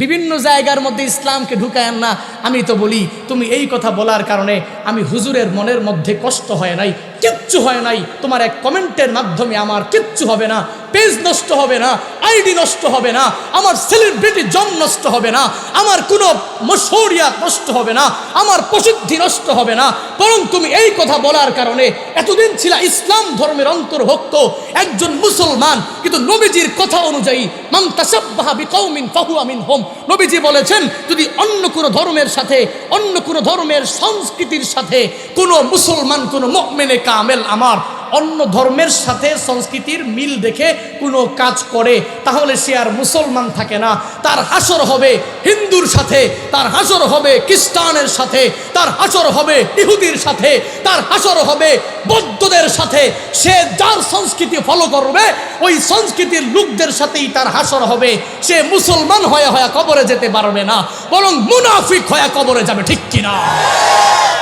বিভিন্ন জায়গার মধ্যে ইসলামকে ঢুকায়েন না। আমি তো বলি তুমি এই কথা বলার কারণে আমি হুজুরের মনের মধ্যে কষ্ট হয় নাই, কিচ্ছু হয় নাই। তোমার এক কমেন্টের মাধ্যমে আমার কিচ্ছু হবে না, পেজ নষ্ট হবে না, আইডি নষ্ট হবে না, আমার সেলিব্রিটি জম নষ্ট হবে না, আমার কোনো মশহুরিয়াত নষ্ট হবে না, আমার প্রসিদ্ধি নষ্ট হবে না। বরং তুমি এই কথা বলার কারণে এতদিন ছিল ইসলাম ধর্মের অন্তর্ভুক্ত একজন মুসলমান, কিন্তু নবীজির কথা অনুযায়ী মান তাশাব্বাহা বিকওমিন ফাহুয়া মিনহুম, নবীজি বলেছেন যদি অন্য কোনো ধর্মের সাথে, অন্য কোনো ধর্মের সংস্কৃতির সাথে কোনো মুসলমান, কোনো মুমিনে কামেল আমার অন্য ধর্মের সাথে সংস্কৃতির মিল দেখে কোনো কাজ করে, তাহলে সে আর মুসলমান থাকে না। তার হাসর হবে হিন্দুর সাথে, তার হাসর হবে খ্রিস্টানের সাথে, তার হাসর হবে ইহুদির সাথে, তার হাসর হবে বৌদ্ধদের সাথে। সে যার সংস্কৃতি ফলো করবে ওই সংস্কৃতির লোকদের সাথেই তার হাসর হবে। সে মুসলমান হয়ে কবরে যেতে পারবে না, বরং মুনাফিক হয়ে কবরে যাবে, ঠিক কিনা?